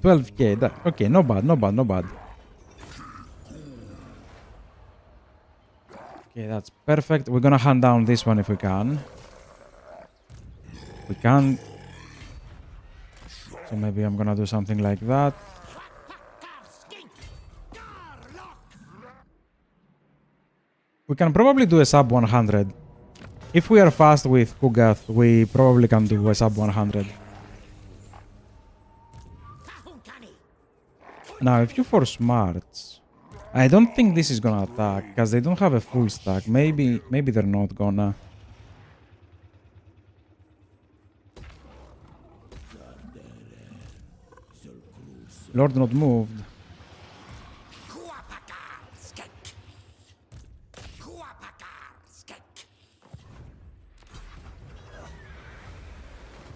12k. Okay, no bad, no bad, no bad. Okay, that's perfect. We're gonna hand down this one if we can. We can. So maybe I'm gonna do something like that. We can probably do a sub 100. If we are fast with Kugath, we probably can do a sub 100. Now, if you force smarts, I don't think this is gonna attack, because they don't have a full stack. Maybe they're not gonna. Lord not moved.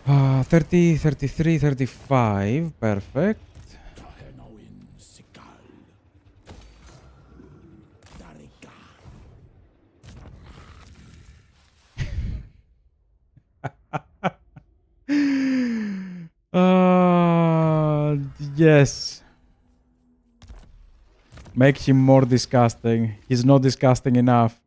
30, 33, 35. Perfect. Yes. Make him more disgusting. He's not disgusting enough.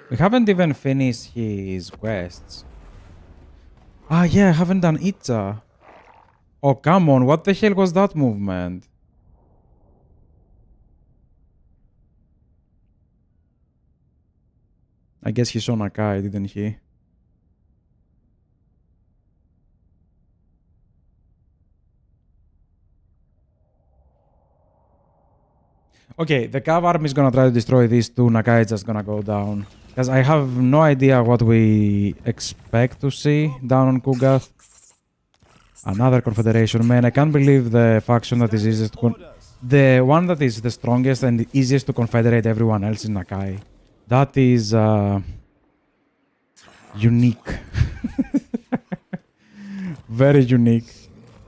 We haven't even finished his quests. Ah, yeah, I haven't done Itza. Oh, come on. What the hell was that movement? I guess he saw Nakai, didn't he? Okay, the Cav army is gonna try to destroy these two. Nakai is just gonna go down. Because I have no idea what we expect to see down on Kugath. Another confederation. Man, I can't believe the faction that is easiest to... The one that is the strongest and the easiest to confederate everyone else is Nakai. That is... unique. Very unique.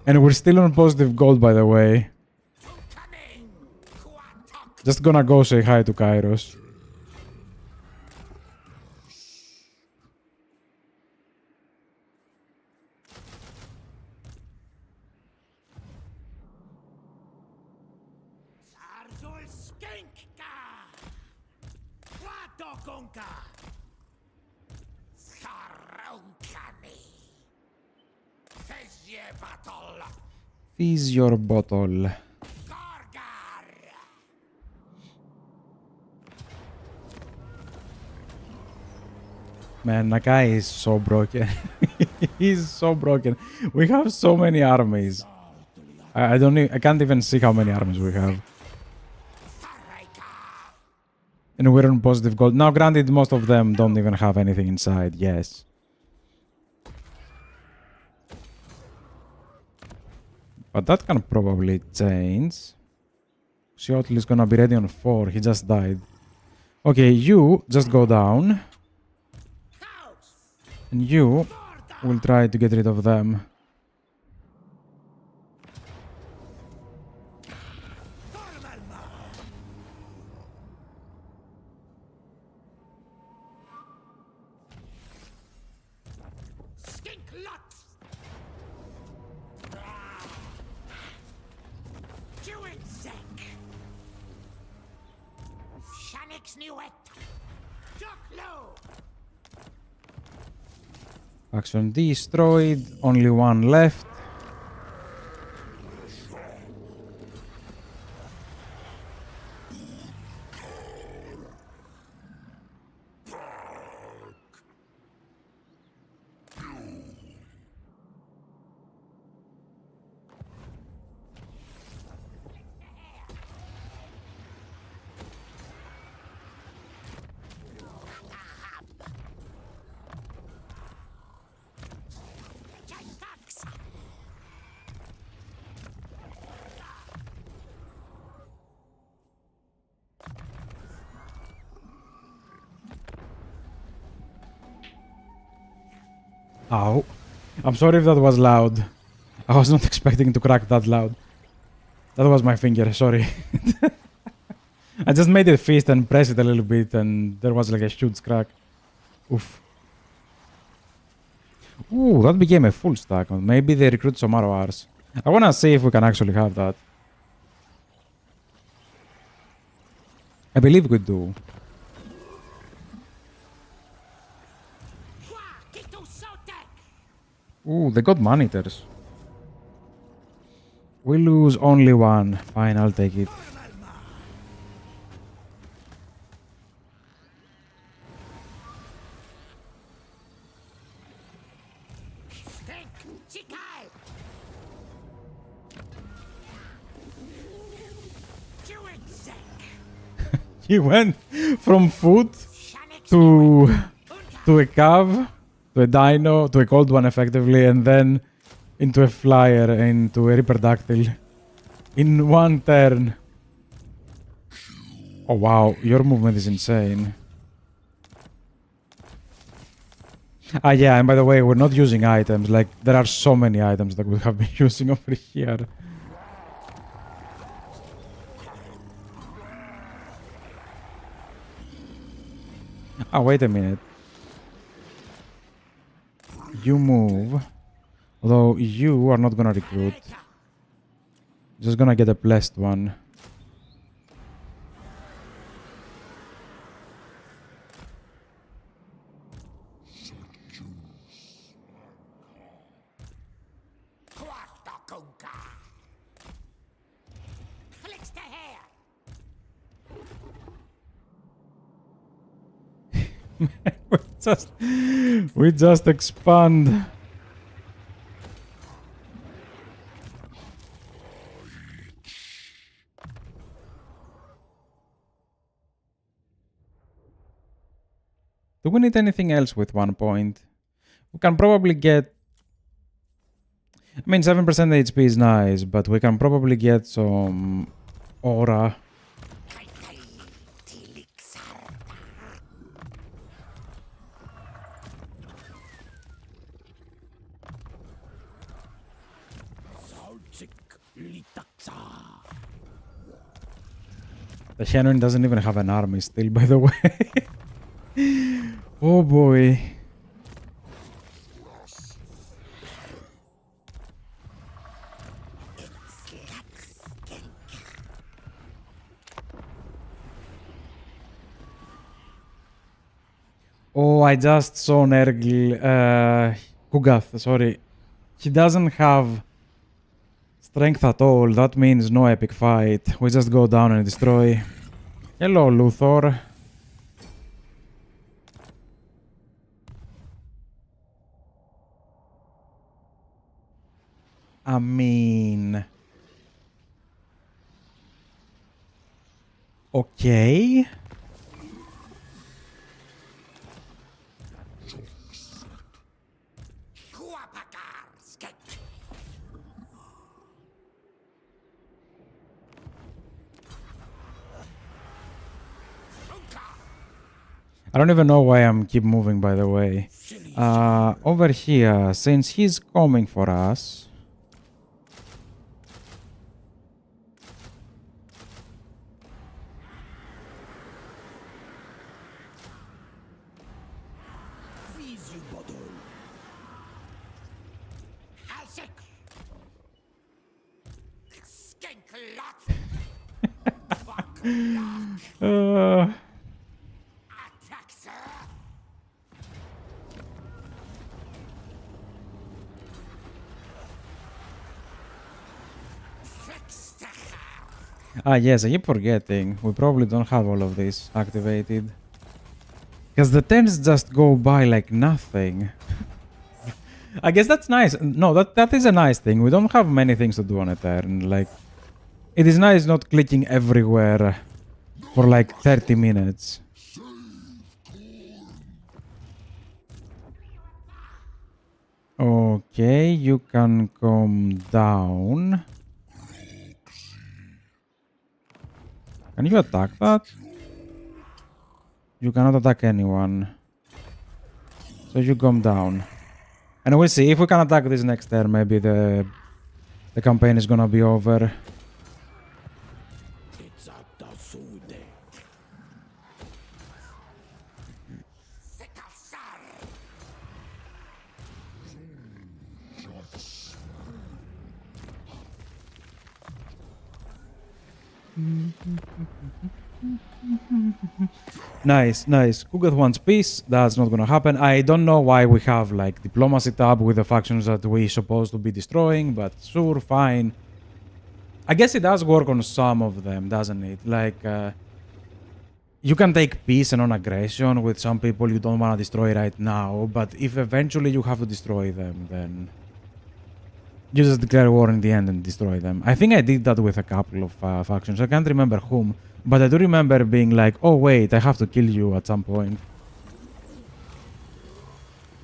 And we're still on positive gold, by the way. Just gonna go say hi to Kairos. Fizz your bottle. Man, Nakai is so broken. He's so broken. We have so many armies. I can't even see how many armies we have. And we're on positive gold. Now, granted, most of them don't even have anything inside. Yes. But that can probably change. Seattle is gonna be ready on 4. He just died. Okay, you just go down. And you will try to get rid of them. Faction destroyed, only one left. Ow. I'm sorry if that was loud. I was not expecting to crack that loud. That was my finger, sorry. I just made a fist and pressed it a little bit and there was like a huge crack. Oof. Ooh, that became a full stack. Maybe they recruit some RORs. I wanna see if we can actually have that. I believe we do. Ooh, they got monitors. We lose only one. Fine, I'll take it. He went from foot to a cave to a dino, to a cold one effectively, and then into a flyer, into a reproductive in one turn. Oh wow, your movement is insane. Ah yeah, and by the way, we're not using items. Like, there are so many items that we have been using over here. Ah, wait a minute. You move. Although you are not gonna recruit. Just gonna get a blessed one. we just expand. Do we need anything else with 1 point? We can probably get... I mean, 7% HP is nice, but we can probably get some aura. The Genuine doesn't even have an army still, by the way. Oh boy. Oh, I just saw Nergil, Kugath, sorry. He doesn't have strength at all. That means no epic fight. We just go down and destroy. Hello, Luthor. I mean... Okay. I don't even know why I'm keep moving, by the way. Over here, since he's coming for us... Ah, yes, I keep forgetting. We probably don't have all of this activated. Because the turns just go by like nothing. I guess that's nice. No, that is a nice thing. We don't have many things to do on a turn. Like, it is nice not clicking everywhere for like 30 minutes. Okay, you can come down. Can you attack that? You cannot attack anyone. So you come down. And we'll see. If we can attack this next turn, maybe the campaign is gonna be over. Nice, nice. Kugath wants peace. That's not gonna happen. I don't know why we have like diplomacy tab with the factions that we supposed to be destroying, but sure, fine. I guess it does work on some of them, doesn't it? Like, you can take peace and non-aggression with some people you don't want to destroy right now, but if eventually you have to destroy them, then you just declare war in the end and destroy them. I think I did that with a couple of factions. I can't remember whom, but I do remember being like, oh wait, I have to kill you at some point.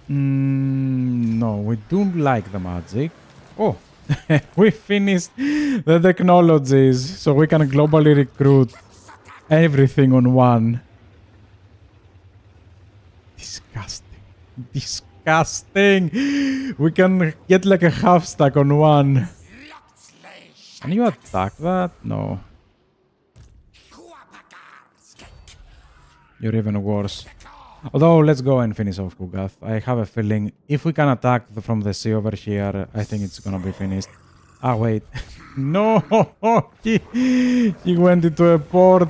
No, we don't like the magic. Oh, we finished the technologies, so we can globally recruit everything on one. Disgusting. Disgusting. We can get like a half stack on one. Can you attack that? No. You're even worse. Although, let's go and finish off Kugath. I have a feeling if we can attack from the sea over here, I think it's gonna be finished. Ah, wait. No! He went into a port.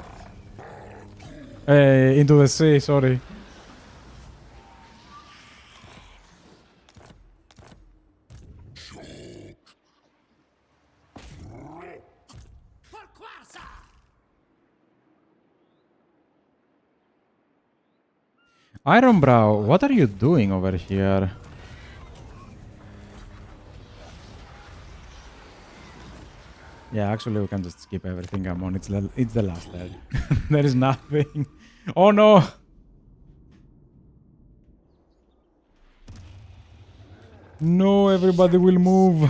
Into the sea, sorry. Ironbrow, what are you doing over here? Yeah, actually we can just skip everything. I'm on. It's the last turn. There is nothing. Oh no! No, everybody will move.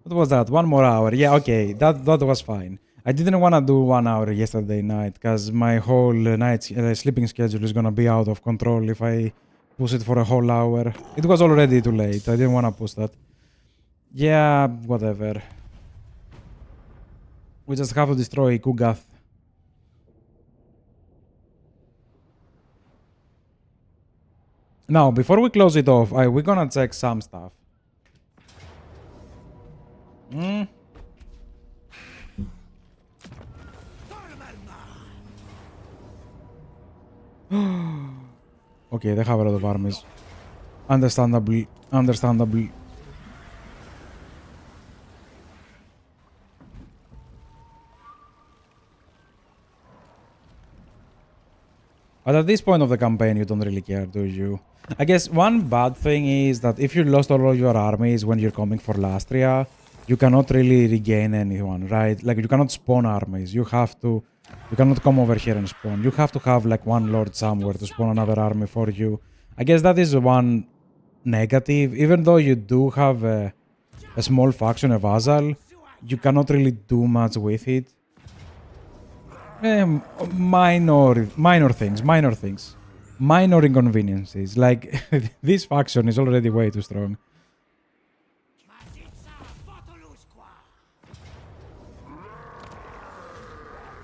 What was that? 1 more hour. Yeah, okay. That was fine. I didn't want to do 1 hour yesterday night because my whole night sleeping schedule is gonna be out of control if I push it for a whole hour. It was already too late. I didn't want to push that. Yeah, whatever. We just have to destroy Kugath. Now, before we close it off, we're gonna check some stuff. Okay, they have a lot of armies. Understandably. Understandably. But at this point of the campaign, you don't really care, do you? I guess one bad thing is that if you lost all of your armies when you're coming for Lastria, you cannot really regain anyone, right? Like, you cannot spawn armies. You cannot come over here and spawn. You have to have, like, one lord somewhere to spawn another army for you. I guess that is one negative. Even though you do have a small faction, a vassal, you cannot really do much with it. Minor things. Minor inconveniences. Like, this faction is already way too strong.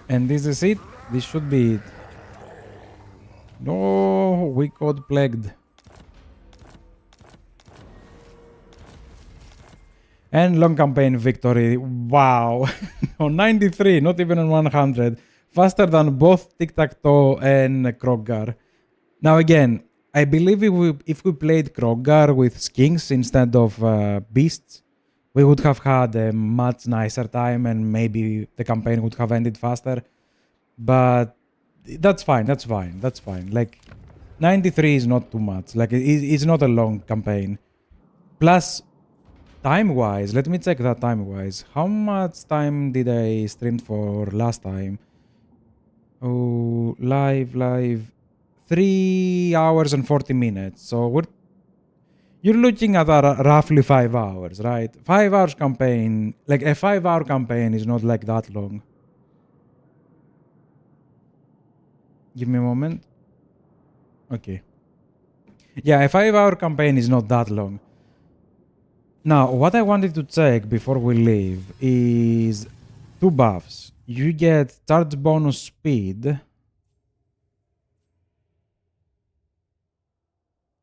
And this is it. This should be it. No, we got plagued. And long campaign victory. Wow. On 93, not even on 100. Faster than both Tic-Tac-Toe and Krogar. Now again, I believe if we played Krogar with skinks instead of beasts, we would have had a much nicer time and maybe the campaign would have ended faster. But that's fine. Like, 93 is not too much. Like, it's not a long campaign. Plus, time-wise, let me check that time-wise. How much time did I stream for last time? Oh, live. 3 hours and 40 minutes. So you're looking at roughly 5 hours, right? 5 hours campaign, like a 5-hour campaign is not like that long. Give me a moment. Okay. Yeah, a 5-hour campaign is not that long. Now, what I wanted to check before we leave is 2 buffs. You get charge bonus speed,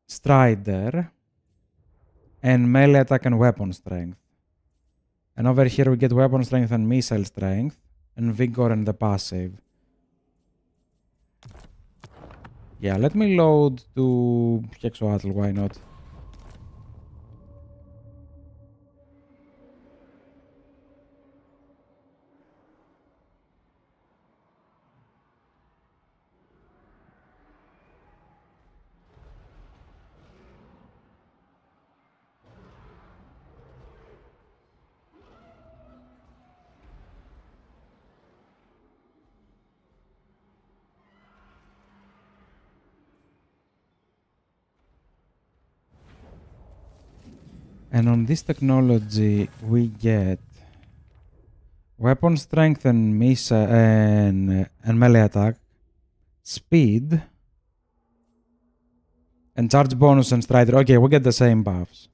Strider, and melee attack and weapon strength. And over here we get weapon strength and missile strength, and vigor and the passive. Yeah, let me load to Hexoatl, why not? And on this technology, we get weapon strength and missile and melee attack, speed, and charge bonus and strider. Okay, we get the same buffs.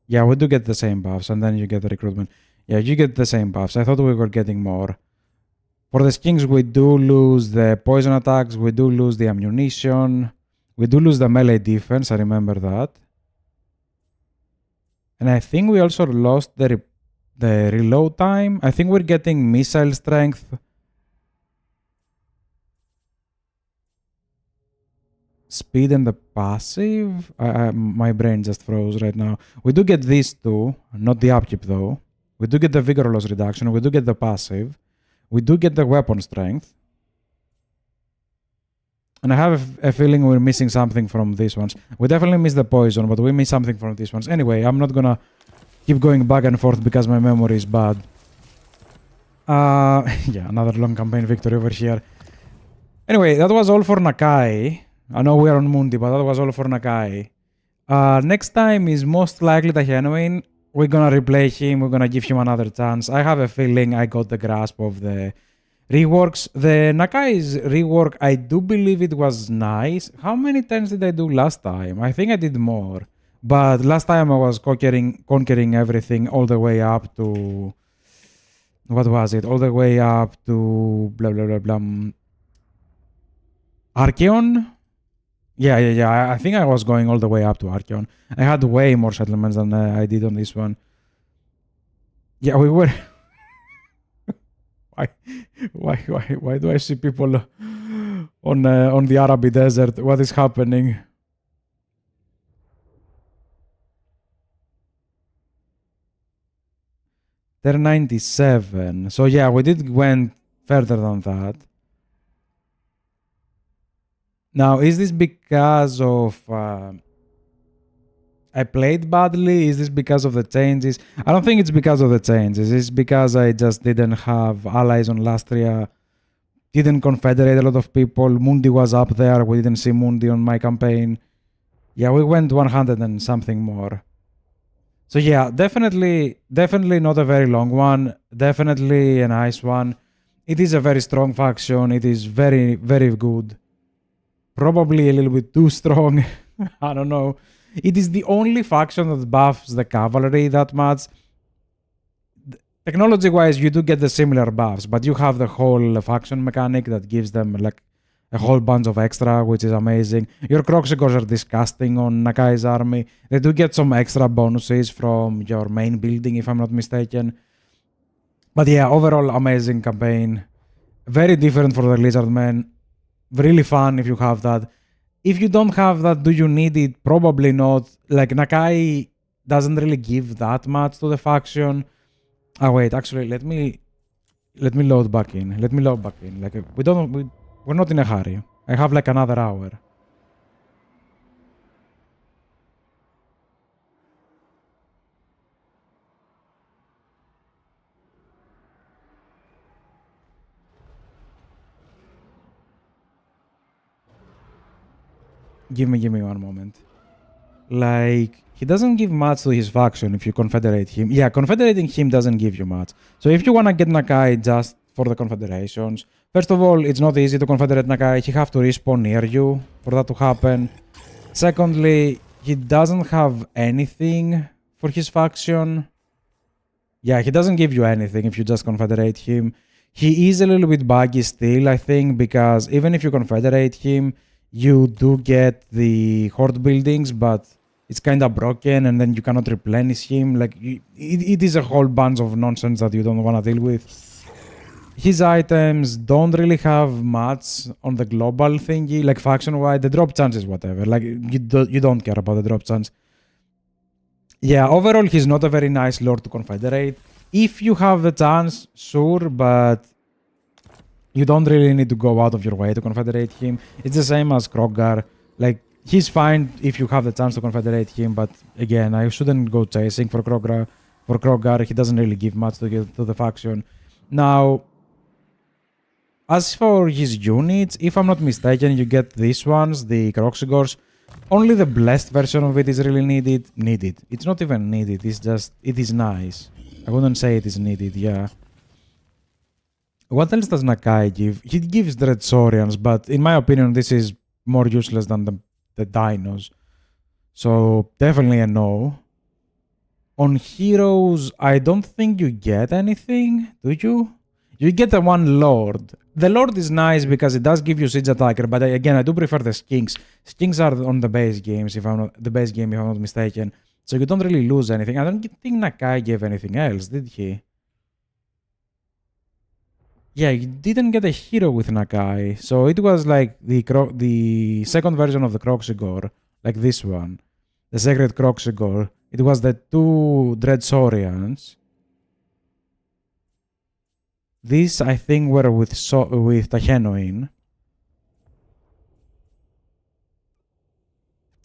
Yeah, we do get the same buffs, and then you get the recruitment. Yeah, you get the same buffs. I thought we were getting more. For the skins, we do lose the poison attacks, we do lose the ammunition, we do lose the melee defense, I remember that. And I think we also lost the reload time. I think we're getting missile strength. Speed and the passive. My brain just froze right now. We do get these two, not the upkeep though. We do get the vigor loss reduction. We do get the passive. We do get the weapon strength. And I have a feeling we're missing something from these ones. We definitely miss the poison, but we miss something from these ones. Anyway, I'm not gonna keep going back and forth because my memory is bad. Yeah, another long campaign victory over here. Anyway, that was all for Nakai. I know we're on Mundi, but that was all for Nakai. Next time is most likely Tahianoin. We're gonna replay him, we're gonna give him another chance. I have a feeling I got the grasp of the reworks. The Nakai's rework, I do believe it was nice. How many turns did I do last time? I think I did more. But last time I was conquering everything all the way up to... What was it? All the way up to... blah, blah, blah, blah. Archeon? Yeah. I think I was going all the way up to Archeon. I had way more settlements than I did on this one. Yeah, we were... Why do I see people on the Arabi desert? What is happening? They're 97. So yeah, we did went further than that. Now, is this because of I played badly? Is this because of the changes? I don't think it's because of the changes. It's because I just didn't have allies on Lastria. Didn't confederate a lot of people. Mundi was up there. We didn't see Mundi on my campaign. Yeah, we went 100 and something more. So yeah, definitely not a very long one. Definitely a nice one. It is a very strong faction. It is very, very good. Probably a little bit too strong. I don't know. It is the only faction that buffs the cavalry that much. Technology-wise, you do get the similar buffs, but you have the whole faction mechanic that gives them like a whole bunch of extra, which is amazing. Your Croxigors are disgusting on Nakai's army. They do get some extra bonuses from your main building, if I'm not mistaken. But yeah, overall amazing campaign. Very different for the Lizardmen. Really fun if you have that. If you don't have that, do you need it? Probably not. Like, Nakai doesn't really give that much to the faction. Oh, wait, actually, let me load back in. Like, we're not in a hurry. I have like another hour. Give me one moment. Like, he doesn't give much to his faction if you confederate him. Yeah, confederating him doesn't give you much. So if you want to get Nakai just for the confederations, first of all, it's not easy to confederate Nakai. He have to respawn near you for that to happen. Secondly, he doesn't have anything for his faction. Yeah, he doesn't give you anything if you just confederate him. He is a little bit buggy still, I think, because even if you confederate him, you do get the horde buildings, but it's kind of broken and then you cannot replenish him. Like, it is a whole bunch of nonsense that you don't want to deal with. His items don't really have much on the global thingy, like faction-wide. The drop chance is whatever. Like, you don't care about the drop chance. Yeah, overall, he's not a very nice lord to confederate. If you have the chance, sure, but you don't really need to go out of your way to confederate him. It's the same as Krogar. Like, he's fine if you have the chance to confederate him, but again, I shouldn't go chasing for Krogar. For Krogar, he doesn't really give much to the faction. Now, as for his units, if I'm not mistaken, you get these ones, the Croxigors. Only the blessed version of it is really needed. Needed. It's not even needed. It's just, it is nice. I wouldn't say it is needed, yeah. What else does Nakai give? He gives Dreadsaurians, but in my opinion, this is more useless than the dinos. So definitely a no. On heroes, I don't think you get anything, do you? You get the one Lord. The Lord is nice because it does give you Siege Attacker, but again, I do prefer the Skinks. Skinks are on the base games, if I'm not mistaken. So you don't really lose anything. I don't think Nakai gave anything else, did he? Yeah, you didn't get a hero with Nakai. So it was like the second version of the Croxigore, like this one. The Sacred Croxigore. It was the two Dreadsaurians. These, I think, were with Tachenoin.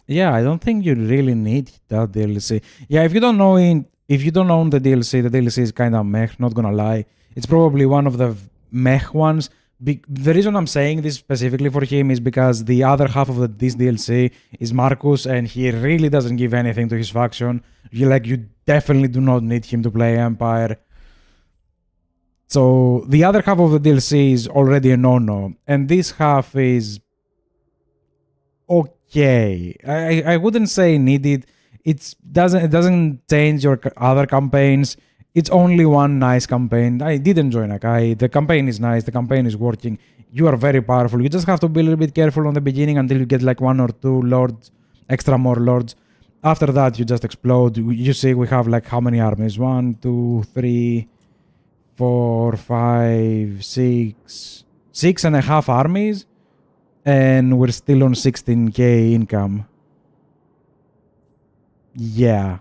Yeah, I don't think you really need that DLC. Yeah, if you don't own the DLC is kind of meh, not gonna lie. It's probably one of the meh ones. The reason I'm saying this specifically for him is because the other half of this DLC is Marcus, and he really doesn't give anything to his faction. You definitely do not need him to play Empire. So the other half of the DLC is already a no-no, and this half is okay. I wouldn't say needed. It doesn't change your other campaigns. It's only one nice campaign. I did enjoy Nakai. The campaign is nice. The campaign is working. You are very powerful. You just have to be a little bit careful on the beginning until you get like one or two lords, more lords. After that, you just explode. You see, we have like how many armies? 1, 2, 3, 4, 5, 6. 6.5 armies. And we're still on 16k income. Yeah.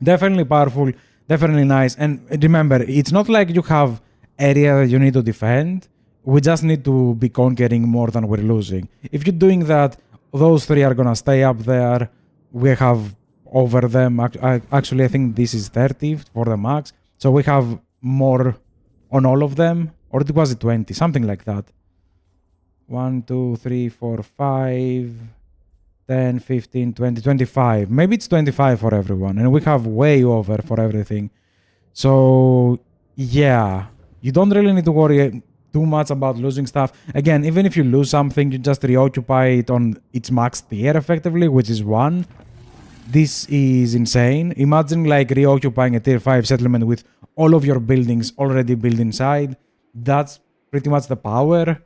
Definitely powerful. Definitely nice. And remember, it's not like you have area that you need to defend. We just need to be conquering more than we're losing. If you're doing that, those three are gonna stay up there. We have over them. Actually, I think this is 30 for the max. So we have more on all of them. Or was it 20? Something like that. 1, 2, 3, 4, 5, 10, 15, 20, 25. Maybe it's 25 for everyone. And we have way over for everything. So, yeah. You don't really need to worry too much about losing stuff. Again, even if you lose something, you just reoccupy it on its max tier effectively, which is 1. This is insane. Imagine like reoccupying a tier 5 settlement with all of your buildings already built inside. That's pretty much the power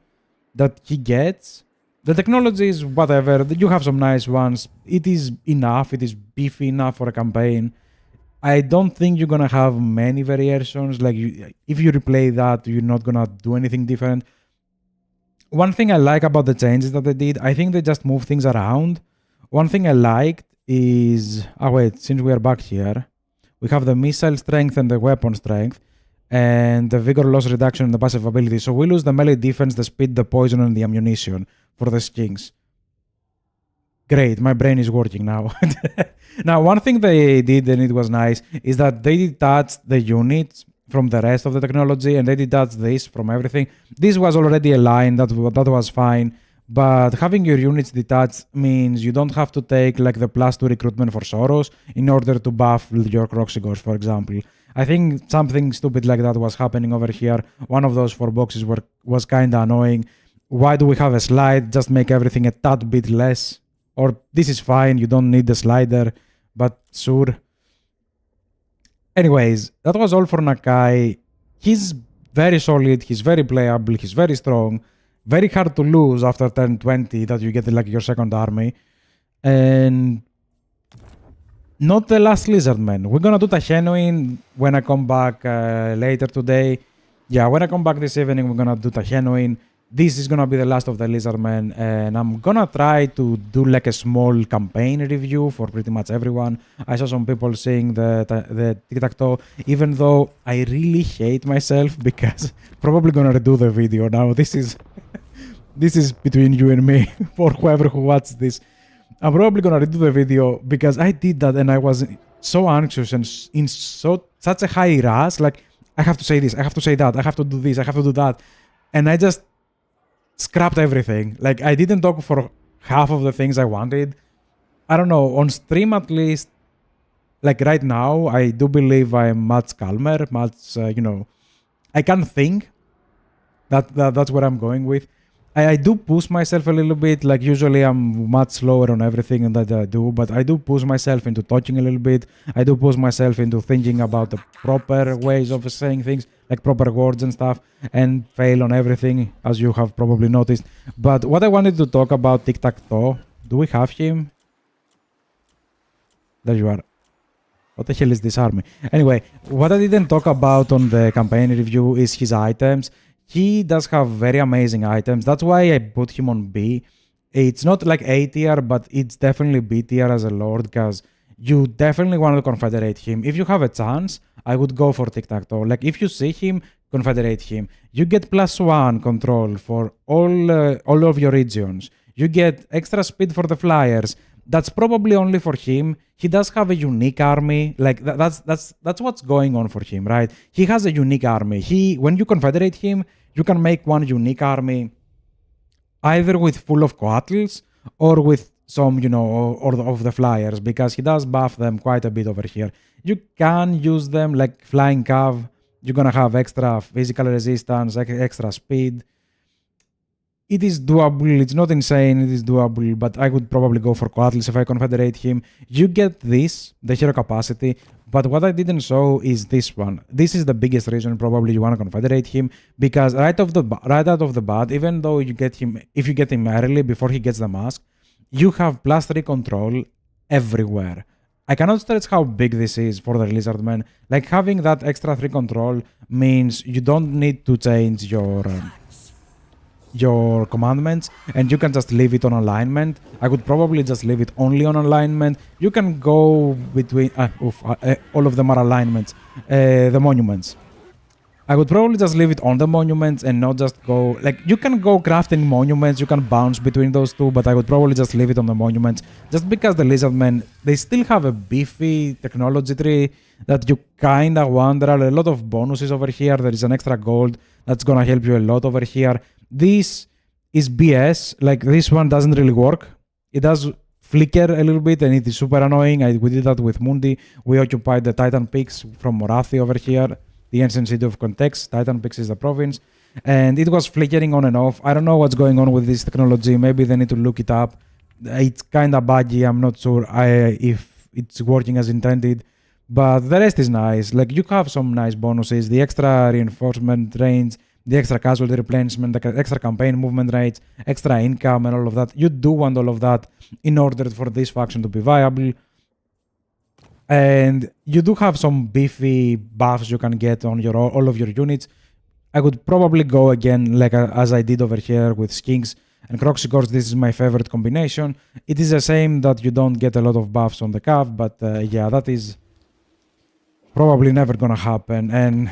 that he gets. The technology is whatever. You have some nice ones. It is enough. It is beefy enough for a campaign. I don't think you're gonna have many variations. If you replay that, you're not gonna do anything different. One thing I like about the changes that they did, I think they just move things around. One thing I liked is... since we are back here, we have the missile strength and the weapon strength, and the vigor loss reduction and the passive ability. So we lose the melee defense, the speed, the poison, and the ammunition for the skins. Great, my brain is working now. Now, one thing they did, and it was nice, is that they detached the units from the rest of the technology, and they detached this from everything. This was already a line, that was fine. But having your units detached means you don't have to take like the +2 recruitment for Soros in order to buff your Croxigores, for example. I think something stupid like that was happening over here. One of those 4 boxes was kinda annoying. Why do we have a slide? Just make everything a tad bit less. Or this is fine, you don't need the slider, but sure. Anyways, that was all for Nakai. He's very solid, he's very playable, he's very strong. Very hard to lose after turn 20 that you get like your second army. And not the last Lizardman. We're gonna do Tachenoin when I come back later today. Yeah, when I come back this evening, we're gonna do Tachenoin. This is gonna be the last of the Lizardmen, and I'm gonna try to do like a small campaign review for pretty much everyone. I saw some people saying the tic-tac-toe, even though I really hate myself because probably gonna redo the video now. This is between you and me for whoever who watches this. I'm probably gonna redo the video because I did that and I was so anxious and in such a high rush. Like, I have to say this, I have to say that, I have to do this, I have to do that, and I just scrapped everything. Like, I didn't talk for half of the things I wanted. I don't know, on stream at least, like right now, I do believe I'm much calmer, much, I can think. That's what I'm going with. I do push myself a little bit. Like usually I'm much slower on everything that I do, but I do push myself into talking a little bit. I do push myself into thinking about the proper ways of saying things, like proper words and stuff, and fail on everything, as you have probably noticed. But what I wanted to talk about tic-tac-toe, do we have him? There you are. What the hell is this army? Anyway, what I didn't talk about on the campaign review is his items. He does have very amazing items. That's why I put him on B. It's not like A tier, but it's definitely B tier as a lord, because you definitely want to confederate him. If you have a chance, I would go for tic-tac-toe. Like if you see him, confederate him. You get +1 control for all of your regions. You get extra speed for the flyers. That's probably only for him. He does have a unique army. Like that's what's going on for him, right? He has a unique army. When you confederate him, you can make one unique army either with full of coatls or with some, or of the flyers, because he does buff them quite a bit over here. You can use them like flying cav. You're gonna have extra physical resistance, extra speed. It is doable. It's not insane. It is doable, but I would probably go for Coatlis if I confederate him. You get this, the hero capacity, but what I didn't show is this one. This is the biggest reason probably you want to confederate him, because right out of the bat, even though you get him, if you get him early before he gets the mask, you have +3 control everywhere. I cannot stress how big this is for the Lizardmen. Like having that extra 3 control means you don't need to change your commandments, and you can just leave it on alignment. I would probably just leave it only on alignment. You can go between all of them are alignments. The monuments, I would probably just leave it on the monuments and not just go, like, you can go crafting monuments, you can bounce between those two, but I would probably just leave it on the monuments, just because the Lizardmen, they still have a beefy technology tree that you kinda want. There are a lot of bonuses over here. There is an extra gold that's gonna help you a lot over here. This is BS. Like, this one doesn't really work. It does flicker a little bit and it is super annoying. We did that with Mundi. We occupied the Titan Peaks from Morathi over here, the ancient city of Context. Titan Peaks is the province, and it was flickering on and off. I don't know what's going on with this technology. Maybe they need to look it up. It's kind of buggy. I'm not sure if it's working as intended, but the rest is nice. Like, you have some nice bonuses, the extra reinforcement range, the extra casualty replenishment, the extra campaign movement rates, extra income, and all of that. You do want all of that in order for this faction to be viable. And you do have some beefy buffs you can get on all of your units. I would probably go again, like as I did over here with Skinks and Croxicors. This is my favorite combination. It is a shame that you don't get a lot of buffs on the cav, but yeah, that is probably never gonna happen. And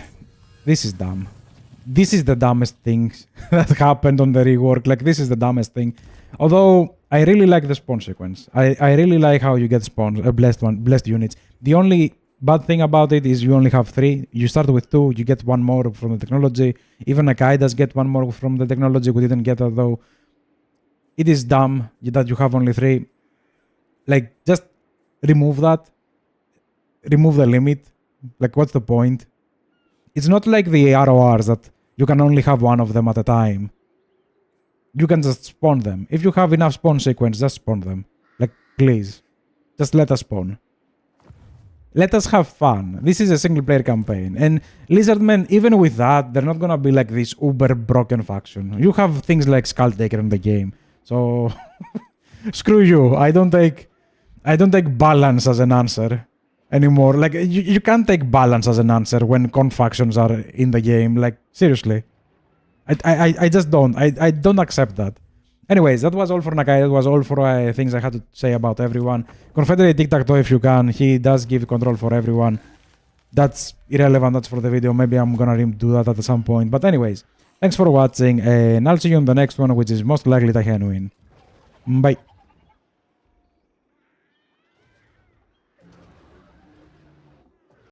this is dumb. This is the dumbest thing that happened on the rework. Like, this is the dumbest thing. Although I really like the spawn sequence. I really like how you get spawned, blessed units. The only bad thing about it is you only have 3. You start with 2, you get 1 more from the technology. Even Nakai does get 1 more from the technology. We didn't get that though. It is dumb that you have only 3. Like, just remove that. Remove the limit. Like, what's the point? It's not like the RORs that you can only have 1 of them at a time. You can just spawn them. If you have enough spawn sequence, just spawn them. Like, please. Just let us spawn. Let us have fun. This is a single player campaign. And Lizardmen, even with that, they're not gonna be like this uber broken faction. You have things like Skulltaker in the game. So screw you. I don't take balance as an answer anymore. Like, you can't take balance as an answer when con factions are in the game. Like, seriously. I just don't. I don't accept that. Anyways, that was all for Nakai. That was all for things I had to say about everyone. Confederate tic-tac-toe if you can. He does give control for everyone. That's irrelevant. That's for the video. Maybe I'm gonna do that at some point. But anyways, thanks for watching, and I'll see you on the next one, which is most likely the genuine. Bye.